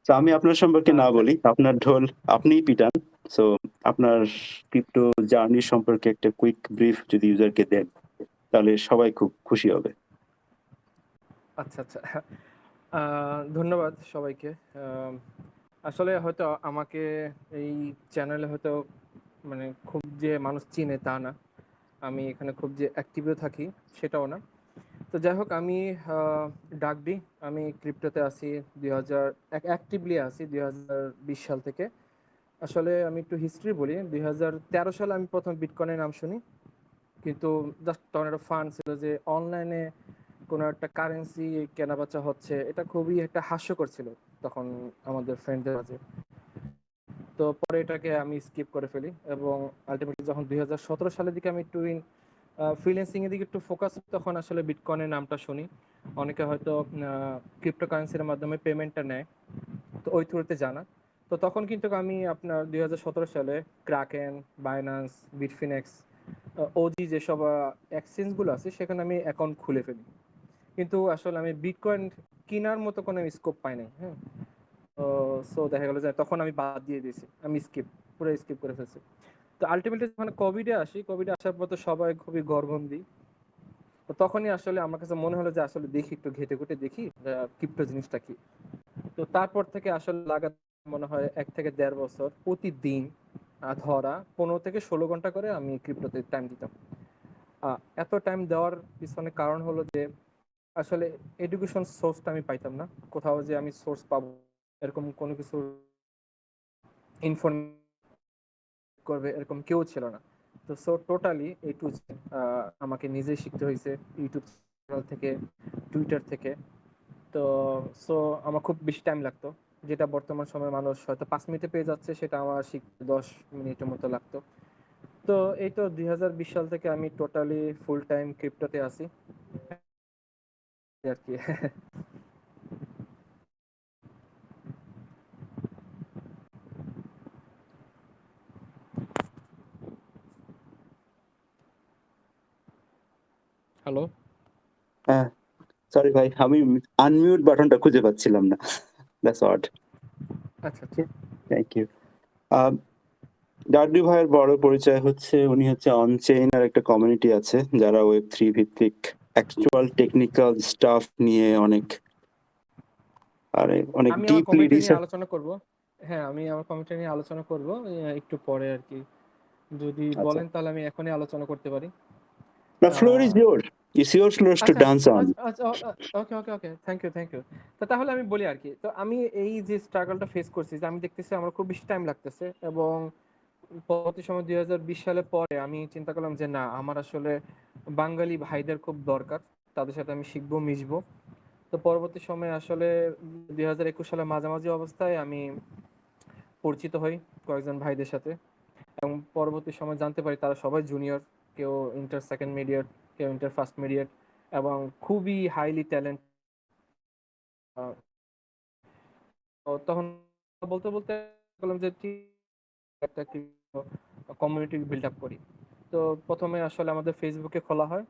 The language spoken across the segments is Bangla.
তো আমি আপনার সম্পর্কে না আচ্ছা বলি, আপনার ঢোল আপনিই পিটান। সো আপনার ক্রিপ্টো জার্নি সম্পর্কে একটা কুইক ব্রিফ যদি ইউজারকে দেন, তাহলে সবাই খুব খুশি হবে। আচ্ছা আচ্ছা ধন্যবাদ সবাইকে। আহ, আসলে হয়তো আমাকে এই চ্যানেলে হয়তো মানে খুব যে মানুষ চিনে তা না, আমি এখানে খুব যে অ্যাক্টিভও থাকি সেটাও না। তো যাই হোক, আমি ডাকডি, আমি ক্রিপ্টোতে আছি 2000, অ্যাক্টিভলি আছি 2020 সাল থেকে। আসলে আমি একটু হিস্ট্রি বলি। 2013 সালে আমি প্রথম বিটকয়েনের নাম শুনি, কিন্তু জাস্ট তখন একটা ফান ছিল যে অনলাইনে কোনো একটা কারেন্সি কেনাবেচা হচ্ছে, এটা খুবই একটা হাস্যকর ছিল তখন আমাদের ফ্রেন্ডদের মাঝে। তো পরে এটাকে আমি স্কিপ করে ফেলি এবং আলটিমেটলি যখন 2017 সালের দিকে আমি একটু ফ্রিল্যান্সিং এর দিকে একটু ফোকাস, তখন আসলে বিটকয়েনের নামটা শুনি। অনেকে হয়তো ক্রিপ্টোকারেন্সির মাধ্যমে পেমেন্টটা নেয়, তো ওই থ্রুতে জানা। তো তখন কিন্তু আমি আপনার 2017 সালে ক্রাকেন, বাইন্যান্স, বিটফিনেক্স, ওজি যেসব এক্সচেঞ্জগুলো আছে সেখানে আমি অ্যাকাউন্ট খুলে ফেলি। কিন্তু আসলে আমি বিটকয়েন কেনার মতো কোনো স্কোপ পাই নাই। হ্যাঁ, তো সো দেখা গেল যে তখন আমি বাদ দিয়ে দিয়েছি, আমি পুরো স্কিপ করে ফেলছি। তো আলটিমেটলি যখন কোভিডে আসি, কোভিডে আসার পর তো সবাই খুবই ঘরবন্দি। তো তখনই আসলে আমার কাছে মনে হলো যে আসলে দেখি, একটু ঘেটে ঘুটে দেখি ক্রিপ্টো জিনিসটা কি। তো তারপর থেকে আসলে মনে হয় 1 থেকে 1.5 বছর প্রতিদিন ধরা 15 থেকে 16 ঘন্টা করে আমি ক্রিপ্টোতে টাইম দিতাম। এত টাইম দেওয়ার পিছনে কারণ হলো যে আসলে এডুকেশন সোর্সটা আমি পাইতাম না। কোথাও যে আমি সোর্স পাবো এরকম কোনো কিছু ইনফর্ম করবে এরকম কেউ ছিল না। তো সো টোটালি এ টু আমাকে নিজেই শিখতে হয়েছে, ইউটিউব চ্যানেল থেকে, টুইটার থেকে। তো সো আমার খুব বেশি টাইম লাগতো, যেটা বর্তমান সময়ে মানুষ হয়তো 5 মিনিটে পেয়ে যাচ্ছে, সেটা আমার শিখতে 10 মিনিটের মতো লাগতো। তো এই তো 2020 সাল থেকে আমি টোটালি ফুল টাইম ক্রিপ্টোতে আছি আর কি। হ্যালো। হ্যাঁ, সরি ভাই, আমি আনমিউট বাটনটা খুঁজে পাচ্ছিলাম না। That's odd. আচ্ছা আচ্ছা। Thank you. ডার্ডি ভাইয়ের বড় পরিচয় হচ্ছে উনি হচ্ছে অনচেইন আর একটা কমিউনিটি আছে যারা ওয়েব 3 ভিত্তিক অ্যাকচুয়াল টেকনিক্যাল স্টাফ নিয়ে অনেক অনেক আমি আমার ডিপলি কমিটি নিয়ে রিসার্চ। আলোচনা করব। হ্যাঁ, আমি আমার কমিটি নিয়ে আলোচনা করব একটু পরে আর কি। যদি আচ্ছা, বলেন তাহলে আমি এখনই আলোচনা করতে পারি। না, floor is ah, your, it's your floor to আচ্ছা ডান্স অন। আচ্ছা আচ্ছা। Okay okay okay, thank you thank you. তো তাহলে আমি বলি আর কি। তো আমি এই যে স্ট্রাগলটা ফেস করছি, যে আমি দেখতেছি আমার খুব বেশি টাইম লাগতেছে, এবং পরবর্তী সময় 2020 সালের পরে আমি চিন্তা করলাম যে না, আমার আসলে বাঙালি ভাইদের খুব দরকার, তাদের সাথে আমি শিখবো, মিশবো। তো পরবর্তী সময়ে আসলে 2021 সালের মাঝামাঝি অবস্থায় আমি পরিচিত হই কয়েকজন ভাইদের সাথে, এবং পরবর্তী সময় জানতে পারি তারা সবাই জুনিয়র, কেউ ইন্টার সেকেন্ড মিডিয়েট, কেউ ইন্টার ফার্স্ট মিডিয়েট, এবং খুবই হাইলি ট্যালেন্ট। তখন বলতে বলতে বললাম যে ঠিক একটা কমিউনিটি বিল্ড আপ করি। তো প্রথমে আসলে আমাদের ফেসবুকে খোলা হয়,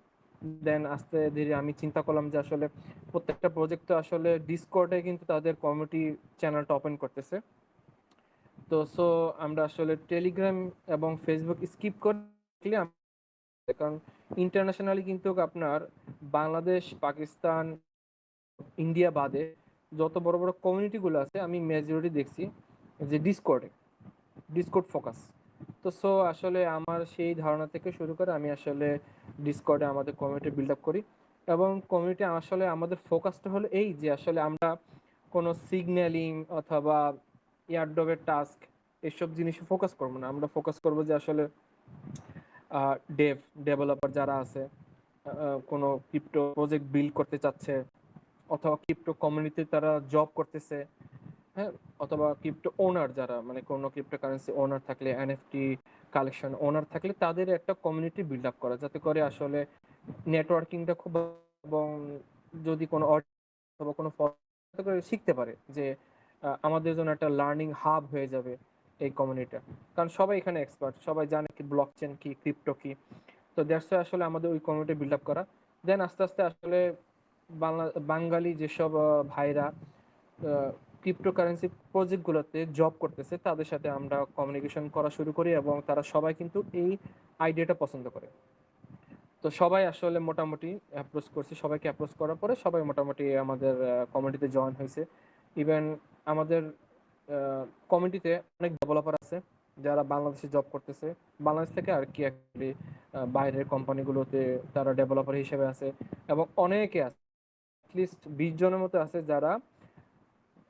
দেন আস্তে ধীরে আমি চিন্তা করলাম যে আসলে প্রত্যেকটা প্রজেক্ট তো আসলে ডিসকর্ডে কিন্তু তাদের কমিউনিটি চ্যানেলটা ওপেন করতেছে। তো সো আমরা আসলে টেলিগ্রাম এবং ফেসবুক স্কিপ করলে, কারণ ইন্টারন্যাশনালি কিন্তু আপনার বাংলাদেশ, পাকিস্তান, ইন্ডিয়া বাদে যত বড় বড় কমিউনিটিগুলো আছে আমি মেজরিটি দেখছি যে ডিসকর্ড ফোকাস। তো সো আসলে আমার সেই ধারণা থেকে শুরু করে আমি আসলে ডিসকর্ডে আমাদের কমিউনিটি বিল্ড আপ করি। এবং কমিউনিটি আসলে আমাদের ফোকাসটা হলো এই যে আসলে আমরা কোনো সিগন্যালিং অথবা এয়ারড্রপের টাস্ক এসব জিনিসে ফোকাস করবো না। আমরা ফোকাস করবো যে আসলে ডেভেলপার যারা আছে, কোনো ক্রিপ্টো প্রজেক্ট বিল্ড করতে চাচ্ছে, অথবা ক্রিপ্টো কমিউনিটিতে তারা জব করতেছে, হ্যাঁ, অথবা ক্রিপ্টো ওনার যারা, মানে কোনো ক্রিপ্টো কারেন্সি ওনার থাকলে, এনএফটি কালেকশন ওনার থাকলে, তাদের একটা কমিউনিটি বিল্ড আপ করা, যাতে করে আসলে নেটওয়ার্কিংটা খুব, এবং যদি কোনো অথবা কোনো যাতে করে শিখতে পারে যে আমাদের জন্য একটা লার্নিং হাব হয়ে যাবে এই কমিউনিটিটা। কারণ সবাই এখানে এক্সপার্ট, সবাই জানে কি ব্লকচেন কি, ক্রিপ্টো কি। তো দ্যাটস আসলে আমাদের ওই কমিউনিটি বিল্ড আপ করা। দেন আস্তে আস্তে আসলে বাংলা বাঙালি যেসব ভাইরা ক্রিপ্টোকারেন্সি প্রজেক্টগুলোতে জব করতেছে তাদের সাথে আমরা কমিউনিকেশন করা শুরু করি এবং তারা সবাই কিন্তু এই আইডিয়াটা পছন্দ করে। তো সবাই আসলে মোটামুটি অ্যাপ্রোচ করছি, সবাইকে অ্যাপ্রোচ করার পরে সবাই মোটামুটি আমাদের কমিউনিটিতে জয়েন হয়েছে। ইভেন আমাদের কমিউনিটিতে অনেক ডেভেলপার আছে যারা বাংলাদেশে জব করতেছে, বাংলাদেশ থেকে আর কি অ্যাকচুয়ালি বাইরের কোম্পানিগুলোতে তারা ডেভেলপার হিসেবে আছে। এবং অনেকে আছে, অ্যাটলিস্ট 20 জনের মতো আছে যারা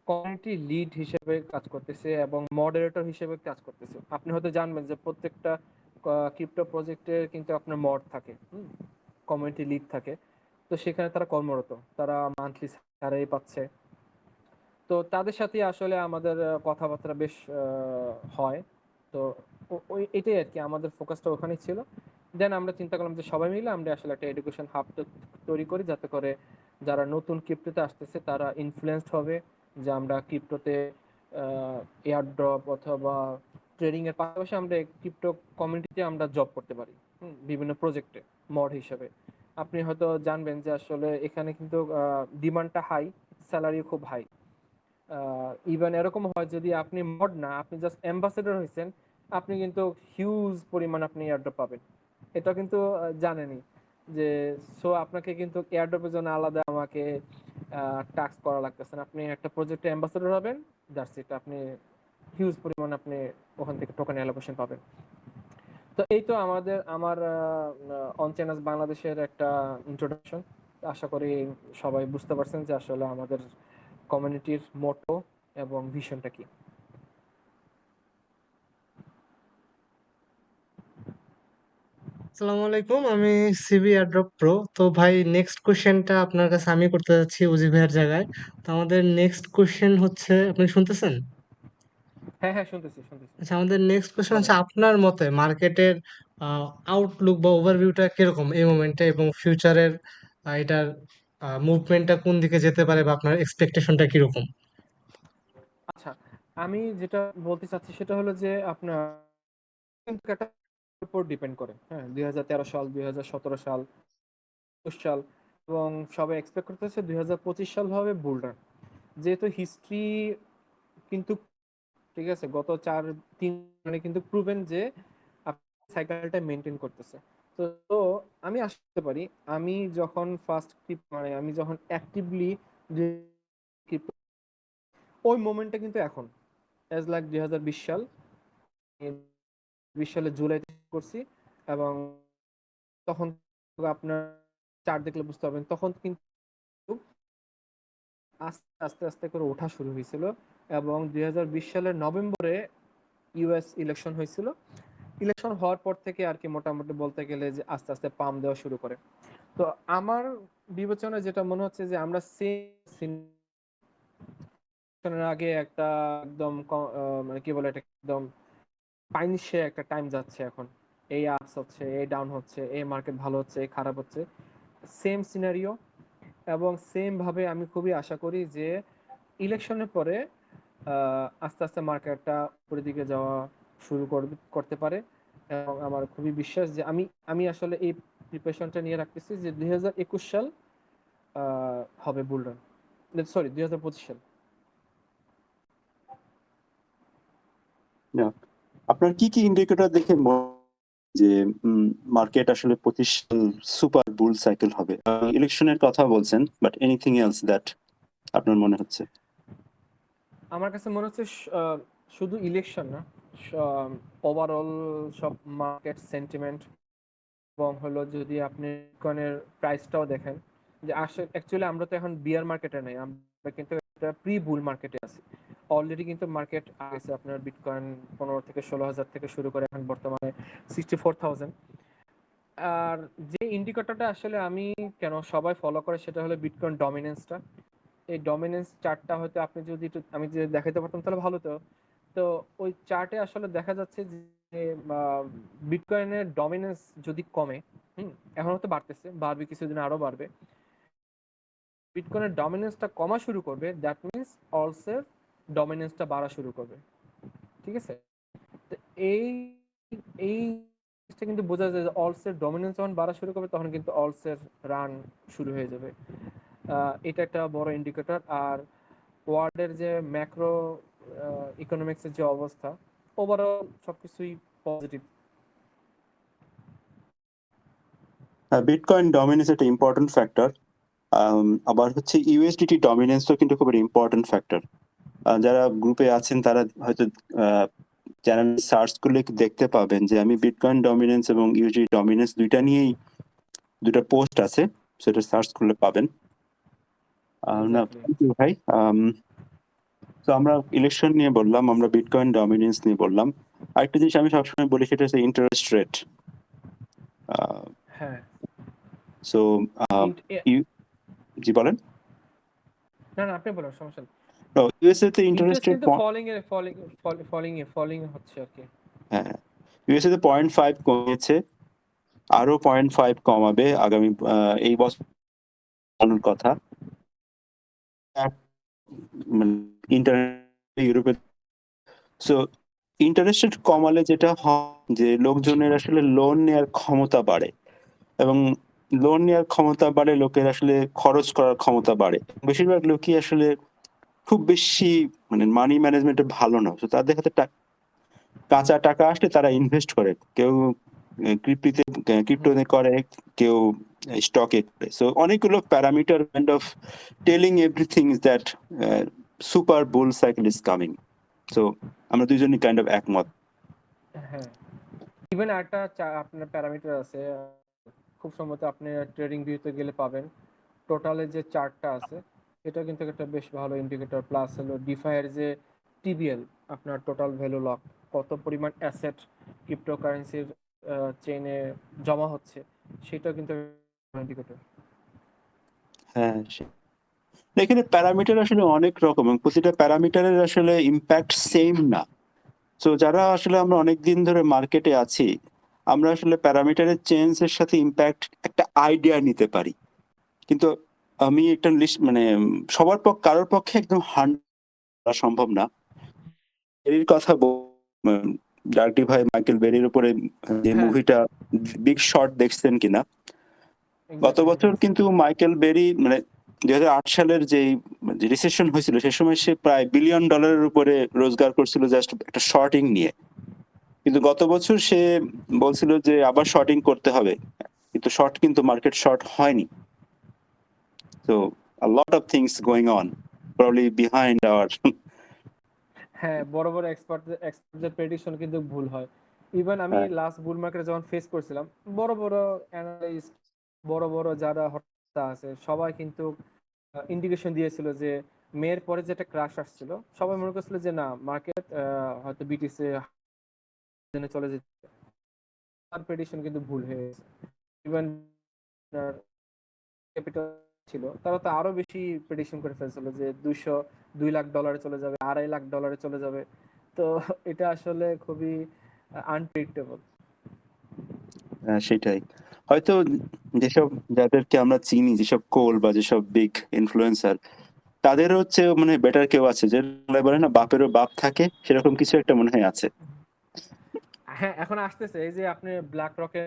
কমিউনিটি লিড হিসেবে কাজ করতেছে এবং মডারেটর হিসেবে কাজ করতেছে। আপনি হয়তো জানবেন যে প্রত্যেকটা ক্রিপ্টো প্রজেক্টে কিন্তু আপনার মড থাকে, কমিউনিটি লিড থাকে। তো সেখানে তারা কর্মরত, তারা মান্থলি স্যালারি পাচ্ছে। তো তাদের সাথে আসলে আমাদের কথাবার্তা বেশ হয়। তো ওই এটাই আর কি, আমাদের ফোকাসটা ওখানেই ছিল। দেন আমরা চিন্তা করলাম যে সবাই মিলে আমরা আসলে একটা এডুকেশন হাব তৈরি করি, যাতে করে যারা নতুন ক্রিপ্টোতে আসতেছে তারা ইনফ্লুয়েসড হবে যে আমরা ক্রিপ্টোতে এয়ার ড্রপ অথবা ট্রেডিং এর পাশাপাশি আমরা ক্রিপ্টো কমিউনিটিতে আমরা জব করতে পারি বিভিন্ন প্রজেক্টে মড হিসেবে। আপনি হয়তো জানবেন যে আসলে এখানে কিন্তু ডিমান্ডটা হাই, স্যালারি খুব হাই। ইভেন এরকম হয় যদি আপনি মড না, আপনি জাস্ট অ্যাম্বাসেডর হয়েছেন, আপনি কিন্তু হিউজ পরিমাণ আপনি এয়ারড্রপ পাবেন। এটা কিন্তু জানেনই যে, সো আপনাকে কিন্তু এয়ারড্রপের জন্য আলাদা আমাকে টাস্ক করা লাগতেছে না। আপনি একটা প্রজেক্টে অ্যাম্বাসেডর হবেন, দ্যাটস ইট, আপনি হিউজ পরিমাণ আপনি ওখান থেকে টোকেন অ্যালোকেশন পাবেন। তো এই তো আমার অনচেনাস বাংলাদেশের একটা ইন্ট্রোডাকশন। আশা করি সবাই বুঝতে পারছেন যে আসলে আমাদের কমিউনিটির মোটো এবং ভিশনটা কি। আসসালামু আলাইকুম, আমি সিবি এয়ারড্রপ প্রো। তো ভাই, নেক্সট কোশ্চেনটা আপনার কাছে আমি করতে যাচ্ছি উজি ভাইয়ের জায়গায়। তো আমাদের নেক্সট কোশ্চেন হচ্ছে, আপনি শুনতেছেন? হ্যাঁ হ্যাঁ, শুনতেছি শুনতেছি, আচ্ছা, আমাদের নেক্সট কোশ্চেন বলেন। হচ্ছে, আপনার মতে মার্কেটের আউটলুক বা ওভারভিউটা কিরকম এই মোমেন্টে, এবং ফিউচারের এটার মুভমেন্টটা কোন দিকে যেতে পারে, বা আপনার এক্সপেকটেশনটা কিরকম? আচ্ছা, আমি যেটা বলতে চাচ্ছি সেটা হলো যে আপনার কিন্তু একটা উপর ডিপেন্ড করে। হ্যাঁ, 2013 সাল, 2017 সাল, 21 সাল, এবং সবাই এক্সপেক্ট করতেছে 2025 সাল হবে বুলরান। যেহেতু হিস্ট্রি কিন্তু, ঠিক আছে, গত 4-3 মানে কিন্তু প্রুভেন যে সাইকেলটা মেনটেন করতেছে। তো তো আমি আসতে পারি, আমি যখন ফার্স্ট মানে আমি যখন অ্যাক্টিভলি ওই মোমেন্টটা কিন্তু এখন অ্যাজ লাইক 2020 সাল, 20 সালে জুলাইতে করছি। এবং তখন আপনার চার্ট দেখলে বুঝতে পারবেন তখন কিন্তু আস্তে আস্তে আস্তে করে ওঠা শুরু হয়েছিল। এবং 2020 সালের নভেম্বরে ইউএস ইলেকশন হয়েছিল। ইলেকশন হওয়ার পর থেকে আর কি মোটামুটি বলতে গেলে যে আস্তে আস্তে পাম দেওয়া শুরু করে। তো আমার বিবেচনায় যেটা মনে হচ্ছে যে আমরা সেম আগে একটা একদম মানে কি বলে, এটা একদম পাইনসে একটা টাইম যাচ্ছে এখন। এই আপস হচ্ছে, এই ডাউন হচ্ছে, এই মার্কেট ভালো হচ্ছে, এই খারাপ হচ্ছে, সেম সিনারিও। এবং সেম ভাবে আমি খুবই আশা করি যে ইলেকশনের পরে আস্তে আস্তে মার্কেটটা উপরের দিকে যাওয়া শুরু করতে পারে। এবং আমার খুবই বিশ্বাস যে আমি আমি আসলে এই প্রিপারেশনটা নিয়ে রাখতেছি যে 2021 সাল হবে বুলরান, সরি 2025 সাল। না, আপনার কি কি ইন্ডিকেটর দেখে যে মার্কেট আসলে 25 সাল সুপার বুল সাইকেল হবে? ইলেকশনের কথা বলছেন, বাট এনিথিং এলস দ্যাট আপনার মনে হচ্ছে? আমার কাছে মনে হচ্ছে শুধু ইলেকশন না, ওভারঅল সব মার্কেট সেন্টিমেন্ট। এবং হলো যদি আপনি বিটকয়েনের প্রাইসটাও দেখেন, যে আসলে অ্যাকচুয়ালি আমরা তো এখন বিয়ার মার্কেটে নেই, আমরা কিন্তু একটা প্রি বুল মার্কেটে আছি। অলরেডি কিন্তু মার্কেট আছে আপনার বিটকয়েন 15 থেকে 16 হাজার থেকে শুরু করে এখন বর্তমানে 64,000। আর যে ইন্ডিকেটরটা আসলে আমি কেন সবাই ফলো করে সেটা হলো বিটকয়েন ডমিনেন্সটা। এই ডমিনেন্স চার্টটা হয়তো আপনি যদি আমি যে দেখাতে পারতাম তাহলে ভালো তো। তো ওই চার্টে আসলে দেখা যাচ্ছে যে বিটকয়েনের ডমিনেন্স যদি কমে, এখন হয়তো বাড়তেছে, বাড়বে, কিছুদিন আরো বাড়বে। বিটকয়েনের ডমিনেন্সটা কমা শুরু করবে, দ্যাট মিনস অলসের ডমিনেন্সটা বাড়া শুরু করবে। ঠিক আছে? তো এই এই জিনিসটা কিন্তু বোঝা যায় যে অলসের ডমিনেন্স যখন বাড়া শুরু করবে তখন কিন্তু অলসের রান শুরু হয়ে যাবে। এটা একটা বড় ইন্ডিকেটর। আর ওয়ার্ল্ডের যে ম্যাক্রো ইকোনমিক্সের যে অবস্থা, ওভারঅল সবকিছুই পজিটিভ। বিটকয়েন ডমিনেন্স একটা ইম্পর্টেন্ট ফ্যাক্টর। আবার হচ্ছে ইউএসডিটি ডমিনেন্সও কিন্তু খুব ইম্পর্টেন্ট ফ্যাক্টর। যারা গ্রুপে আছেন তারা হয়তো চ্যানেল সার্চ করলে দেখতে পাবেন যে আমি বিটকয়েন ডমিনেন্স এবং ইউএসডি ডমিনেন্স দুইটা পোস্ট আছে, সেটা সার্চ করলে পাবেন। না, এক্স্যাক্টলি। thank you ভাই। তো আমরা ইলেকশন নিয়ে বললাম, আমরা বিটকয়েন ডমিনেন্স নিয়ে বললাম। আরেকটা জিনিস আমি সবসময় বলি, সেটা হচ্ছে ইন্টারেস্ট রেট। হ্যাঁ, সো জি বলেন। না না আপনি বলুন, সমস্যা নেই। ইউএসএ তে ইন্টারেস্ট ইন্টারেস্ট রেট, কিন্তু ফলিং হচ্ছে আর কি। হ্যাঁ, ইউএসএ তে 0.5 কমেছে, আরো 0.5 কমাবে আগামী এই বছর কথা। মানে ইউরোপে সো ইন্টারেস্ট রেট কমালে যেটা হয় যে লোকজনের আসলে লোন নেওয়ার ক্ষমতা বাড়ে, এবং লোন নেওয়ার ক্ষমতা বাড়ে, লোকের আসলে খরচ করার ক্ষমতা বাড়ে। বেশিরভাগ লোকই আসলে খুব বেশি মানে মানি ম্যানেজমেন্টে ভালো না, তো তাদের হাতে কাঁচা টাকা আসলে তারা ইনভেস্ট করে, কেউ ক্রিপ্টোতে করে, কেউ স্টকে করে। সো অনেকগুলো parameter kind of telling everything that super bull cycle is coming. So আমরা দুইজনই কাইন্ড অফ একমত। হ্যাঁ, ইভেন একটা আপনার প্যারামিটার আছে, খুব সম্ভবত আপনি ট্রেডিং ভিউতে গেলে পাবেন। টোটালের যে চার্টটা আছে, এটা কিন্তু একটা বেশ ভালো ইন্ডিকেটর। প্লাস হলো ডিফাইয়ের যে টিবিএল, আপনার টোটাল ভ্যালু লক, কত পরিমাণ অ্যাসেট ক্রিপ্টোকারেন্সির চেইনে জমা হচ্ছে, সেটা কিন্তু ইন্ডিকেটর। হ্যাঁ, এখানে প্যারামিটার আসলে অনেক রকম, এবং প্রতিটা প্যারামিটারের আসলে ইম্প্যাক্ট সেম না। সো যারা আসলে আমরা অনেক দিন ধরে মার্কেটে আছি, আমরা আসলে প্যারামিটারের চেঞ্জের সাথে ইম্প্যাক্ট একটা আইডিয়া নিতে পারি। কিন্তু আমি একটা লিস্ট মানে কারোর পক্ষে একদম 100 সম্ভব না। বেরির কথা ডার্টি ভাই মাইকেল বেরির উপরে যে হ্যাঁ, মুভিটা বিগ শর্ট দেখছেন কিনা? গত এক্স্যাক্টলি বছর দেখছি। কিন্তু মাইকেল বেরি মানে 2008 সালের যে রিসেশন হয়েছিল, সে সময় সে প্রায় $1 বিলিয়ন উপরে রোজগার করছিল জাস্ট একটা শর্টিং নিয়ে। কিন্তু গত বছর সে বলছিল যে আবার শর্টিং করতে হবে, কিন্তু মার্কেট শর্ট হয়নি। তো a lot of things going on probably behind our হ্যাঁ, বড় বড় এক্সপার্টদের প্রেডিকশন কিন্তু ভুল হয়। ইভেন আমি লাস্ট বুল মার্কেটে যখন ফেস করছিলাম, বড় বড় অ্যানালিস্ট, বড় বড় যারা হত্যা আছে, সবাই কিন্তু ইন্ডিকেশন দিয়েছিল যে মেয়ের পরে যেটা ক্রাশ আসছিল, সবাই মনে করছিল যে না, মার্কেট হয়তো বিটিসি চলে যেতে। তার প্রেডিকশন কিন্তু ভুল হয়ে গেছে। ইভেন ক্যাপিটাল ছিল, তারা তো আরো বেশি প্রেডিকশন করে ফেলছিল যে $2 লাখ চলে যাবে, $2.5 লাখ চলে যাবে। তো এটা আসলে খুবই আনপ্রেডিক্টেবল। সেটাই। হয়তো যেসব যাদেরকে আমরা চিনি, যেসব কোল বা যেসব বিগ ইনফ্লুয়েন্সার, তাদের হচ্ছে মানে বেটার কেউ আছে, যে বলে না বাপেরও বাপ থাকে, সেরকম কিছু একটা মনে হয় আছে। হ্যাঁ, এখন আসতেছে এই যে আপনি ব্ল্যাক রকের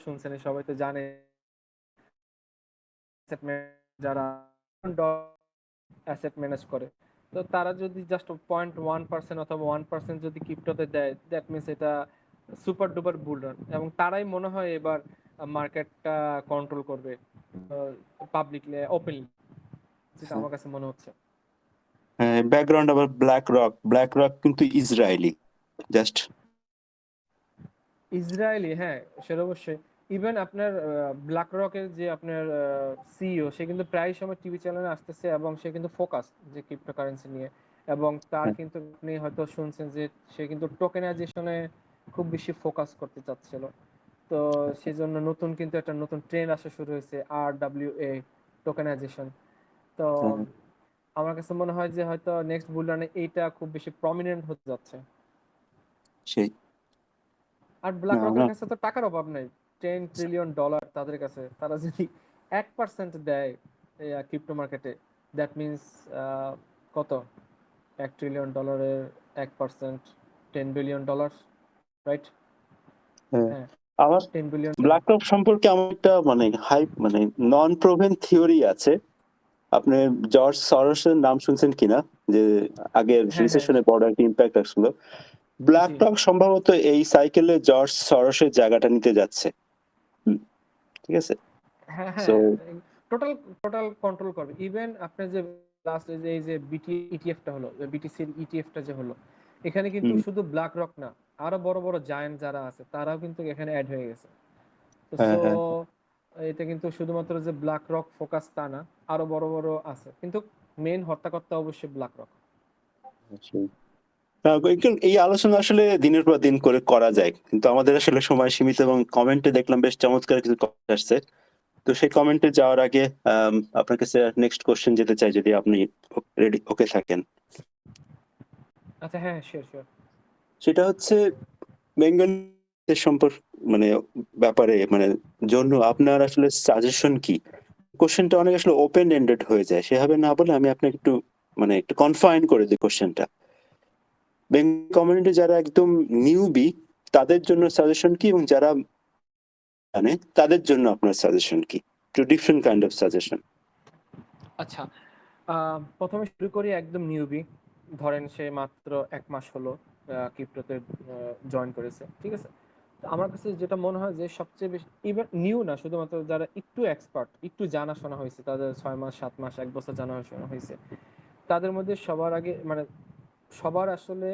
শুনছেন, সবাই তো জানে যারা অ্যাসেট ম্যানেজ করে। তো তারা যদি জাস্ট 0.1% অথবা 1% যদি ক্রিপ্টোতে দেয়, দ্যাট মিনস এটা সুপার ডুপার বুল রান, এবং তারাই মনে হয় এবার মার্কেটটা কন্ট্রোল করবে পাবলিকলি, ওপেনলি, যেটা আমার কাছে মনে হচ্ছে। ব্যাকগ্রাউন্ড আবার ব্ল্যাক রক কিন্তু ইসরায়েলি, জাস্ট ইসরায়েলি, হ্যাঁ, সেটা অবশ্যই। ইভেন আপনার ব্ল্যাক রকের যে আপনার সিইও, সে কিন্তু প্রায় সময় টিভি চ্যানেলে আসতেছে, এবং সে কিন্তু ফোকাস যে ক্রিপ্টোকারেন্সি নিয়ে। এবং তার কিন্তু আপনি হয়তো শুনছেন যে সে কিন্তু টোকেনাইজেশনে খুব বেশি ফোকাস করতে চাচ্ছিল। তো সেজন্য কিন্তু একটা নতুন ট্রেন্ড আসা শুরু হয়েছে, RWA টোকেনাইজেশন। তো আমার কাছে মনে হয় যে হয়তো নেক্সট বুল রানে এইটা খুব বেশি প্রমিনেন্ট হতে যাচ্ছে। সেই আর ব্ল্যাক রকের আমরা কাছে তো টাকার অভাব নাই। $10 ট্রিলিয়ন তাদের কাছে, তারা যদি 1% দেয় ক্রিপ্টো মার্কেটে, দ্যাট মিনস কত, $1 ট্রিলিয়ন 1%, $10 বিলিয়ন, রাইট? হ্যাঁ, আবার 10 বিলিয়ন। ব্ল্যাক রক সম্পর্কে আমার একটা মানে নন প্রোভেন থিওরি আছে। আপনি জর্জ সরোসের নাম শুনছেন কিনা? যে আগের হ্যাঁ, হ্যাঁ। রিসেশনে বড় একটা ইম্প্যাক্ট আসছিল। ব্ল্যাক জি। রক সম্ভবত এই সাইকেলে জর্জ সরোসের জায়গাটা নিতে যাচ্ছে। হুম, ঠিক আছে? হ্যাঁ, সো হ্যাঁ। টোটাল টোটাল কন্ট্রোল করবে। ইভেন আপনার যে লাস্ট এই যে ইটিএফ টা হলো, বিটিসির ইটিএফ টা যে হলো, এখানে কিন্তু হুম, শুধু ব্ল্যাক রক না, আরো বড়, বড় জায়ান্ট যারা আছে তারাও কিন্তু এখানে এড হয়ে গেছে। তো হ্যাঁ, হ্যাঁ। এটা কিন্তু শুধুমাত্র যে ব্ল্যাক রক ফোকাস তা না, আরো বড়, বড় আছে। কিন্তু মেইন হর্তাকর্তা অবশ্যই ব্ল্যাক রক। অবশ্যই। না, এই আলোচনা আসলে দিনের পর দিন করে করা যায়। কিন্তু আমাদের আসলে সময় সীমিত এবং কমেন্টে দেখলাম বেশ চমৎকার কিছু কমেন্ট আসছে। তো সেই কমেন্টে যাওয়ার আগে আপনার কাছে নেক্সট কোয়েশ্চেন যেতে চাই যদি আপনি ওকে থাকেন। আচ্ছা হ্যাঁ, শিওর, শিওর। সেটা হচ্ছে বেঙ্গলের মানে ব্যাপারে মানে জন্য আপনার আসলে সাজেশন কি? কোয়েশ্চেনটা অনেক আসলে ওপেন এন্ডেড হয়ে যায়। সেভাবে না বলে আমি আপনাকে একটু মানে একটু কনফাইন করে দিই কোয়েশ্চেনটা। বেঙ্গলি কমিউনিটি যারা একদম নিউবি তাদের জন্য সাজেশন কি এবং যারা জানে তাদের জন্য আপনার সাজেশন কি? Two different kind of suggestion. আচ্ছা, ১ম এ শুরু করি একদম নিউবি। ধরেন সে মাত্র ১ মাস হলো ক্রিপ্টোতে জয়েন করেছে। ঠিক আছে? তো আমার কাছে যেটা মনে হয় যে সবচেয়ে বেশি ইভেন নিউ না, শুধুমাত্র যারা একটু এক্সপার্ট, একটু জানাশোনা হইছে, তাদের ৬ মাস, ৭ মাস, ১ বছর জানাশোনা হইছে। তাদের মধ্যে সবার আগে মানে সবার আসলে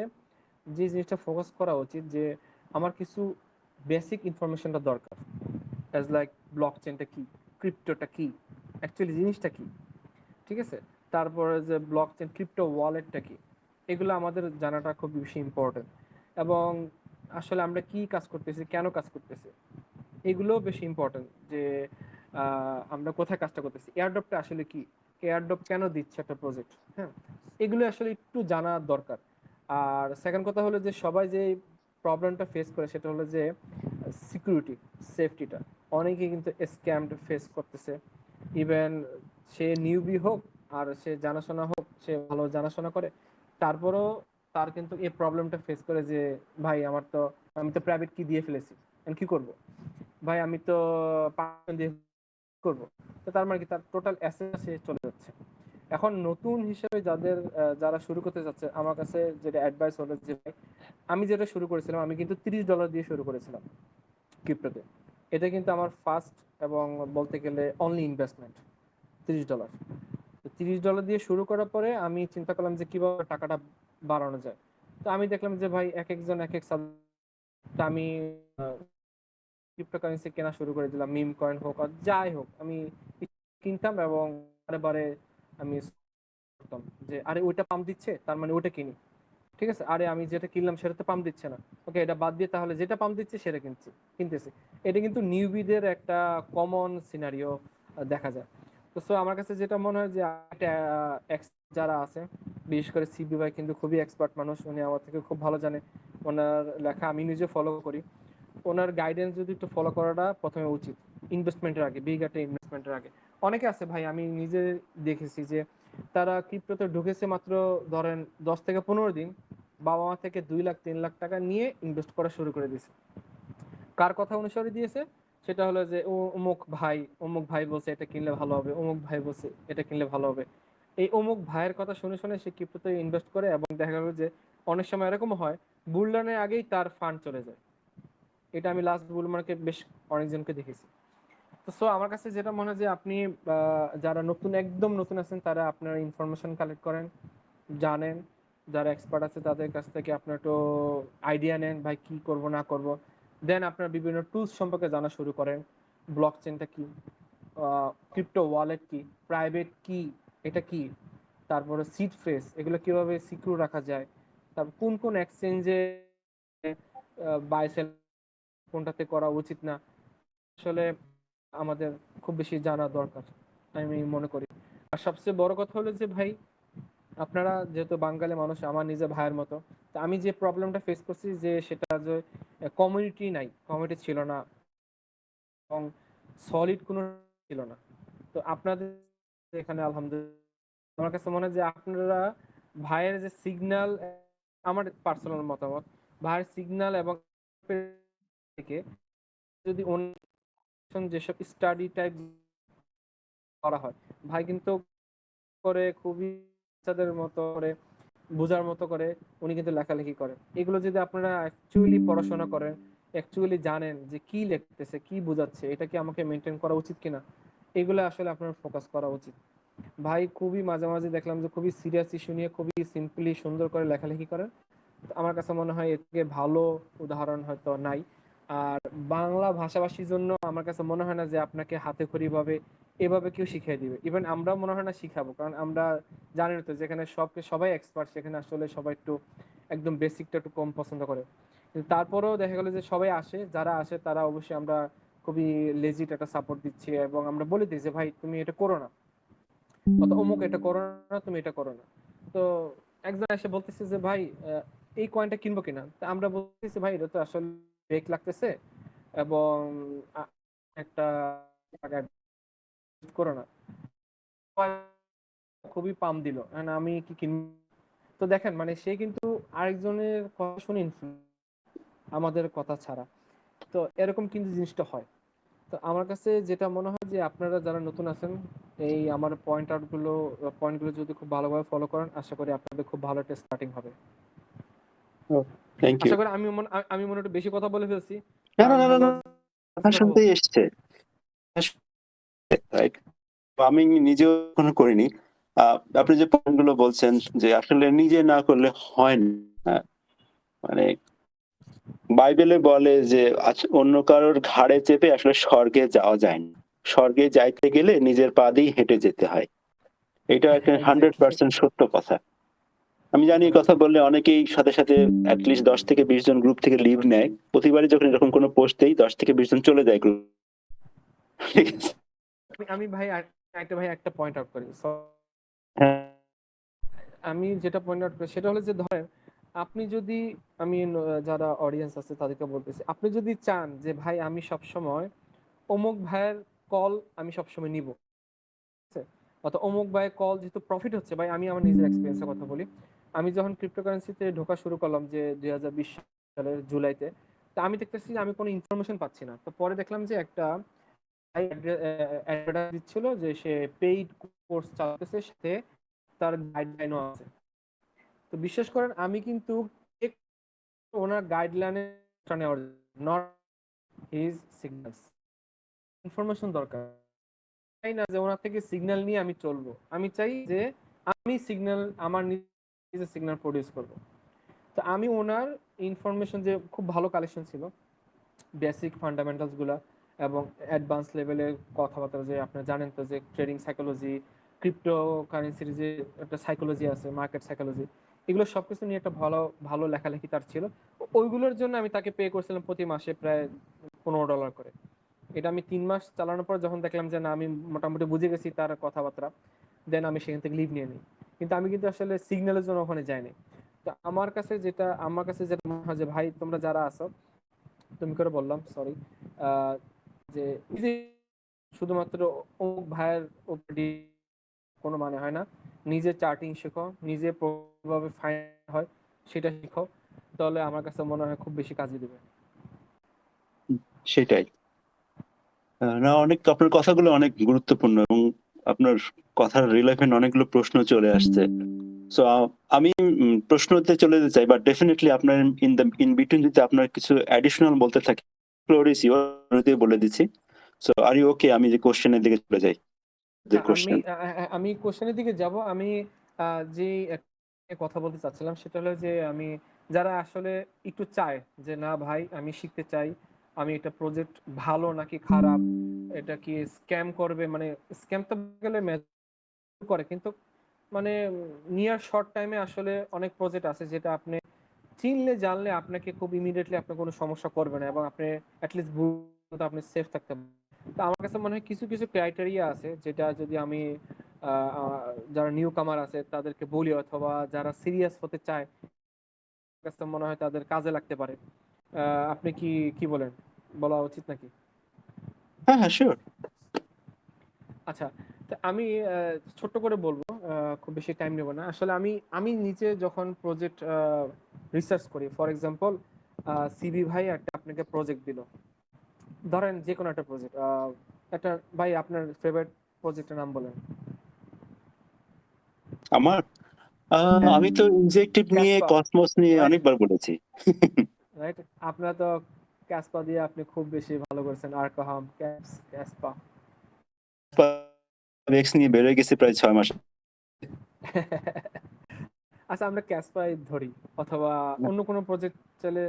যে জিনিসটা ফোকাস করা উচিত যে আমার কিছু বেসিক ইনফরমেশনটা দরকার। অ্যাজ লাইক ব্লকচেইনটা কি? ক্রিপ্টোটা কি? অ্যাকচুয়ালি জিনিসটা কি? ঠিক আছে? তারপরে যে ব্লকচেইন ক্রিপ্টো ওয়ালেটটা কি? এগুলো আমাদের জানাটা খুব বেশি ইম্পর্টেন্ট। এবং আসলে আমরা কি কাজ করতেছি, কেন কাজ করতেছি? এগুলোও বেশি ইম্পর্টেন্ট যে আমরা কোথায় কাজটা করতেছি? এয়ারড্রপটা আসলে কি? এয়ারড্রপ কেন দিচ্ছে একটা প্রজেক্ট? হ্যাঁ? এগুলো আসলে একটু জানা দরকার। আর সেকেন্ড কথা হলো যে সবাই যে প্রবলেমটা ফেস করে সেটা হলো যে সিকিউরিটি, সেফটিটা। অনেকেই কিন্তু স্ক্যামড ফেস করতেছে। ইভেন সে নিউবি হোক আর সে জানাশোনা হোক, সে ভালো জানাশোনা করে, তারপরেও তার কিন্তু এই প্রবলেমটা ফেস করে যে ভাই আমি তো প্রাইভেট কি দিয়ে ফেলেছি, আমি কি করব? ভাই আমি তো পাসওয়ার্ড দিয়ে করব। তো তার মানে কি তার টোটাল অ্যাসেট সে চলে যাচ্ছে। এখন নতুন হিসেবে যারা শুরু করতে যাচ্ছে আমার কাছে যেটা অ্যাডভাইস হলো যে ভাই আমি যেটা শুরু করেছিলাম আমি কিন্তু $30 দিয়ে শুরু করেছিলাম ক্রিপ্টোতে। এটা কিন্তু আমার ফার্স্ট এবং বলতে গেলে অনলি ইনভেস্টমেন্ট $30। তো $30 দিয়ে শুরু করার পরে আমি চিন্তা করলাম যে কিভাবে টাকাটা বাড়ানো যায়। তো আমি দেখলাম যে ভাই একেকজন একেক আমি ক্রিপ্টোকারেন্সি কেনা শুরু করে দিলাম। মিম কয়েন হোক আর যাই হোক আমি কিনতাম এবং বারে, বারে আমি করতাম যে আরে ওইটা পাম্প দিচ্ছে তার মানে ওইটা কিনি। ঠিক আছে? আরে আমি যেটা কিনলাম সেটা তো পাম্প দিচ্ছে না। ওকে এটা বাদ দিয়ে তাহলে যেটা পাম্প দিচ্ছে সেটা কিনতেছি। এটা কিন্তু নিউবিদের একটা কমন সিনারিও দেখা যায়। তো আমার কাছে যেটা মনে হয় যে যারা আছে বিশেষ করে সিবি ভাই কিন্তু খুবই এক্সপার্ট মানুষ। উনি আমার থেকে খুব ভালো জানে। ওনার লেখা আমি নিজে ফলো করি। ওনার গাইডেন্স যদি একটু ফলো করাটা ১ম এ উচিত। ইনভেস্টমেন্টের আগে, বিগ একটা ইনভেস্টমেন্টের আগে। অনেকে আছে ভাই আমি নিজে দেখেছি যে তারা ক্রিপ্টোতে ঢুকেছে মাত্র ধরেন ১০ থেকে ১৫ দিন, বাবা-মা থেকে ২ লাখ ৩ লাখ টাকা নিয়ে ইনভেস্ট করা শুরু করে দিয়েছে। কার কথা অনুসারে দিয়েছে? সেটা হলো যে অমুক ভাই বলছে এটা কিনলে ভালো হবে, অমুক ভাই বলছে এটা কিনলে ভালো হবে। এই অমুক ভাইয়ের কথা শুনে, শুনে সে ক্রিপ্টোতে ইনভেস্ট করে এবং দেখা গেল যে অনেক সময় এরকমও হয় বুল রানের আগেই তার ফান্ড চলে যায়। এটা আমি লাস্ট বুল মার্কেটে বেশ অনেকজনকে দেখেছি। তো আমার কাছে যেটা মনে হয় যে আপনি যারা একদম নতুন আছেন তারা আপনার ইনফরমেশন কালেক্ট করেন, জানেন। যারা এক্সপার্ট আছে তাদের কাছ থেকে আপনার একটু আইডিয়া নেন ভাই কি করব না করব। দেন আপনার বিভিন্ন টুলস সম্পর্কে জানা শুরু করেন। ব্লকচেইনটা কি? ক্রিপ্টো ওয়ালেট কি? প্রাইভেট কি? এটা কি? তারপরে সিড ফ্রেজ এগুলো কিভাবে সিকিউর রাখা যায়? তারপর কোন, কোন এক্সচেঞ্জে বাই সেল কোনটাতে করা উচিত না? আসলে আমাদের খুব বেশি জানা দরকার আমি মনে করি। আর সবচেয়ে বড় কথা হলো যে ভাই আপনারা যেহেতু বাঙালি মানুষ আমার নিজের ভাইয়ের মতো, তো আমি যে প্রবলেমটা ফেস করছি যে সেটা যে কমিউনিটি ছিল না এবং সলিড কোনো ছিল না। তো আপনাদের এখানে আলহামদুলিল্লাহ আমার কাছে মনে হয় যে আপনারা ভাইয়ের যে সিগন্যাল, আমার পার্সোনাল মতামত, ভাইয়ের সিগন্যাল এবং থেকে যদি অন্য যেসব স্টাডি টাইপ করা হয় ভাই কিন্তু করে খুবই বাচ্চাদের মতো করে বোঝার মতো করে উনি কিন্তু লেখালেখি করেন। এগুলো যদি আপনারা অ্যাকচুয়ালি পড়াশোনা করেন, অ্যাকচুয়ালি জানেন যে কি লিখতেছে, কি বোঝাচ্ছে, এটা কি আমাকে মেনটেন করা উচিত কিনা, এগুলো আসলে আপনার ফোকাস করা উচিত। ভাই খুবই মাঝে মাঝে দেখলাম যে খুবই সিরিয়াস ইস্যু নিয়ে খুবই সিম্পলি সুন্দর করে লেখালেখি করেন। তো আমার কাছে মনে হয় এর থেকে ভালো উদাহরণ হয়তো নাই। আর বাংলা ভাষাভাষীর জন্য আমার কাছে মনে হয় না যে আপনাকে হাতে খড়ি ভাবে এভাবে কেউ শিখিয়ে দিবে। ইভেন আমরাও মনে হয় না শিখাবো, কারণ আমরা জানেন তো যেখানে সবাই এক্সপার্ট, সেখানে আসলে সবাই একটু একদম বেসিকটা একটু কম পছন্দ করে। কিন্তু তারপরেও দেখা গেল যে সবাই আসে, যারা আসে তারা অবশ্যই আমরা খুবই লেজিট একটা সাপোর্ট দিচ্ছি এবং আমরা বলে দিই যে ভাই তুমি এটা করো না, অত অমুক এটা করো না, তুমি এটা করো না। তো একজন এসে বলতেছে যে ভাই এই কয়েনটা কিনবো কিনা, তা আমরা বলতেছি ভাই এটা তো আসলে ব্রেক লাগতেছে এবং আ- একটা টাকা invest করো না। খুবই পাম দিল, আমি কি কিনবো? তো দেখেন মানে সে কিন্তু আরেকজনের কথা শুনে আমাদের কথা ছাড়া। তো এরকম কিন্তু জিনিসটা হয়। তো আমার কাছে যেটা মনে হয় যে আপনারা যারা নতুন আছেন, এই আমার পয়েন্টগুলো যদি খুব ভালোভাবে ফলো করেন, আশা করি আপনাদের খুব ভালো একটা স্টার্টিং হবে। Thank you. আশা করি আমি মনে হয় একটু বেশি কথা বলে ফেলছি, না না কারণ না না হলো না, কথা শুনতেই এসছে। Right? আমি নিজেও কোনো করিনি। আপনি যে পয়েন্ট গুলো বলছেন যে আসলে নিজে না করলে হয় না। হ্যাঁ, মানে বাইবেলে বলে যে অন্য কারোর ঘাড়ে চেপে আসলে স্বর্গে যাওয়া যায় না। স্বর্গে যাইতে গেলে নিজের পা দিয়েই হেঁটে যেতে হয়। এটা একটা এক্স্যাক্টলি। 100% সত্য কথা। আমি জানি এই কথা বললে অনেকেই সাথে সাথে অ্যাটলিস্ট 10 থেকে 20 জন গ্রুপ থেকে লিভ নেয়। প্রতিবারই যখন এরকম কোনো পোস্ট দেই 10 থেকে 20 জন চলে যায় গ্রুপ। ঠিক আছে? আমি ভাই একটা পয়েন্ট আউট করি। হ্যাঁ, আমি যেটা পয়েন্ট আউট করি সেটা হলো যে ধরেন আপনি যদি যারা অডিয়েন্স আছে তাদেরকে বলতেছি, আপনি যদি চান যে ভাই আমি সবসময় অমুক ভাইয়ের কল আমি সবসময় নিব, ঠিক আছে? অত অমুক ভাইয়ের কল যেহেতু প্রফিট হচ্ছে, ভাই আমি আমার নিজের এক্সপিরিয়েন্সের কথা বলি। আমি যখন ক্রিপ্টোকারেন্সিতে ঢোকা শুরু করলাম যে 2020 সালের জুলাইতে, তো আমি দেখতেছি যে আমি কোনো ইনফরমেশন পাচ্ছি না। তো পরে দেখলাম যে একটা অ্যাডভার্টাইজ দিচ্ছিল যে সে পেইড কোর্স চালাতেছে, সাথে তার গাইডলাইনও আছে। তো বিশ্বাস করেন আমি কিন্তু ওনার গাইডলাইনে নেওয়ার নট হিজ সিগন্যালস ইনফরমেশন দরকার। চাই না যে ওনার থেকে সিগন্যাল নিয়ে আমি চলবো, আমি চাই যে আমি সিগন্যাল আমার নিজের সিগন্যাল প্রডিউস করব। তো আমি ওনার ইনফরমেশন যে খুব ভালো কালেকশন ছিল, বেসিক ফান্ডামেন্টালস গুলা এবং অ্যাডভান্স লেভেলের কথাবার্তা, যে আপনারা জানেন তো যে ট্রেডিং সাইকোলজি, ক্রিপ্টো কারেন্সির যে একটা সাইকোলজি আছে, মার্কেট সাইকোলজি, এগুলো সবকিছু নিয়ে একটা ভালো ভালো লেখালেখি তার ছিল। ওইগুলোর জন্য আমি তাকে পে করছিলাম প্রতি মাসে প্রায় $15 করে। এটা আমি 3 মাস চালানোর পর যখন দেখলাম যে না আমি মোটামুটি বুঝে গেছি তার কথাবার্তা, দেন আমি সেখান থেকে লিভ নিয়ে নিই। কিন্তু আমি কিন্তু আসলে সিগন্যালের জন্য ওখানে যাইনি। তো আমার কাছে যেটা মনে হয় যে ভাই তোমরা যারা আছো, তুমি করে বললাম সরি, যে নিজে শুধুমাত্র অমুক ভাইয়ের উপর কোনো মানে হয় না। নিজে চার্টিং শেখো, নিজে কিভাবে ফাইন্ড হয় সেটা শিখো, তাহলে আমার কাছে মনে হয় খুব বেশি কাজে দিবে। সেটাই। না, অনেক আপনার কথাগুলো অনেক গুরুত্বপূর্ণ এবং আপনার কথার রিলেভেন্ট অনেকগুলো প্রশ্ন চলে আসছে। সো আমি প্রশ্নতে চলে যেতে চাই, বাট ডেফিনেটলি আপনার ইন বিটুইন যদি আপনার কিছু অ্যাডিশনাল বলতে থাকে, ফ্লোর ইজ ইওর, দিয়ে বলে দিচ্ছি। সো আর ইউ ওকে, আমি যে কোশ্চেনের দিকে চলে যাই। যে হ্যাঁ, কোশ্চেন। আমি কোশ্চেনের দিকে যাব। আমি যে একটা কথা বলতে চাচ্ছিলাম সেটা হলো যে আমি যারা আসলে একটু চায় যে না ভাই আমি শিখতে চাই, আমি এটা প্রজেক্ট ভালো নাকি খারাপ, এটা কি স্ক্যাম করবে, মানে স্ক্যাম তো গেলে করে, কিন্তু মানে নিয়ার শর্ট টাইমে আসলে অনেক প্রজেক্ট আছে যেটা আপনি চিনলে জানলে আপনাকে খুব ইমিডিয়েটলি আপনার কোনো সমস্যা করবে না এবং আপনি অ্যাটলিস্ট আপনি সেফ থাকতে পারবেন। তো আমার কাছে মনে হয় কিছু কিছু ক্রাইটেরিয়া আছে যেটা যদি আমি যারা নিউ কামার আছে তাদেরকে বলি, অথবা যারা সিরিয়াস হতে চায় আমার কাছে মনে হয় তাদের কাজে লাগতে পারে। আপনি কি কি বলেন, বলা উচিত নাকি? হ্যাঁ হ্যাঁ, শিওর। আচ্ছা, তো আমি ছোট্ট করে বলবো, খুব বেশি টাইম নেব না। আসলে আমি আমি নিচে যখন প্রজেক্ট রিসার্চ করি, ফর এক্সাম্পল সিবি ভাই একটা আপনাকে প্রজেক্ট দিল, ধরেন যে কোনো একটা প্রজেক্ট, একটা ভাই আপনার ফেভারিট প্রজেক্টের নাম বলেন। আমার আমি তো ইনজেক্টিভ নিয়ে ক্যাসপা, কসমোস নিয়ে রাইট? অনেকবার বলেছি। রাইট? আপনারা তো ক্যাসপা দিয়ে আপনি খুব বেশি ভালো করেছেন। আরকাহাম, ক্যাসপা। এক্স নিয়ে বেরোয় গেছি প্রায় 6 মাস। আচ্ছা আমরা ক্যাসপাই ধরি অথবা অন্য কোনো প্রজেক্ট চাইলে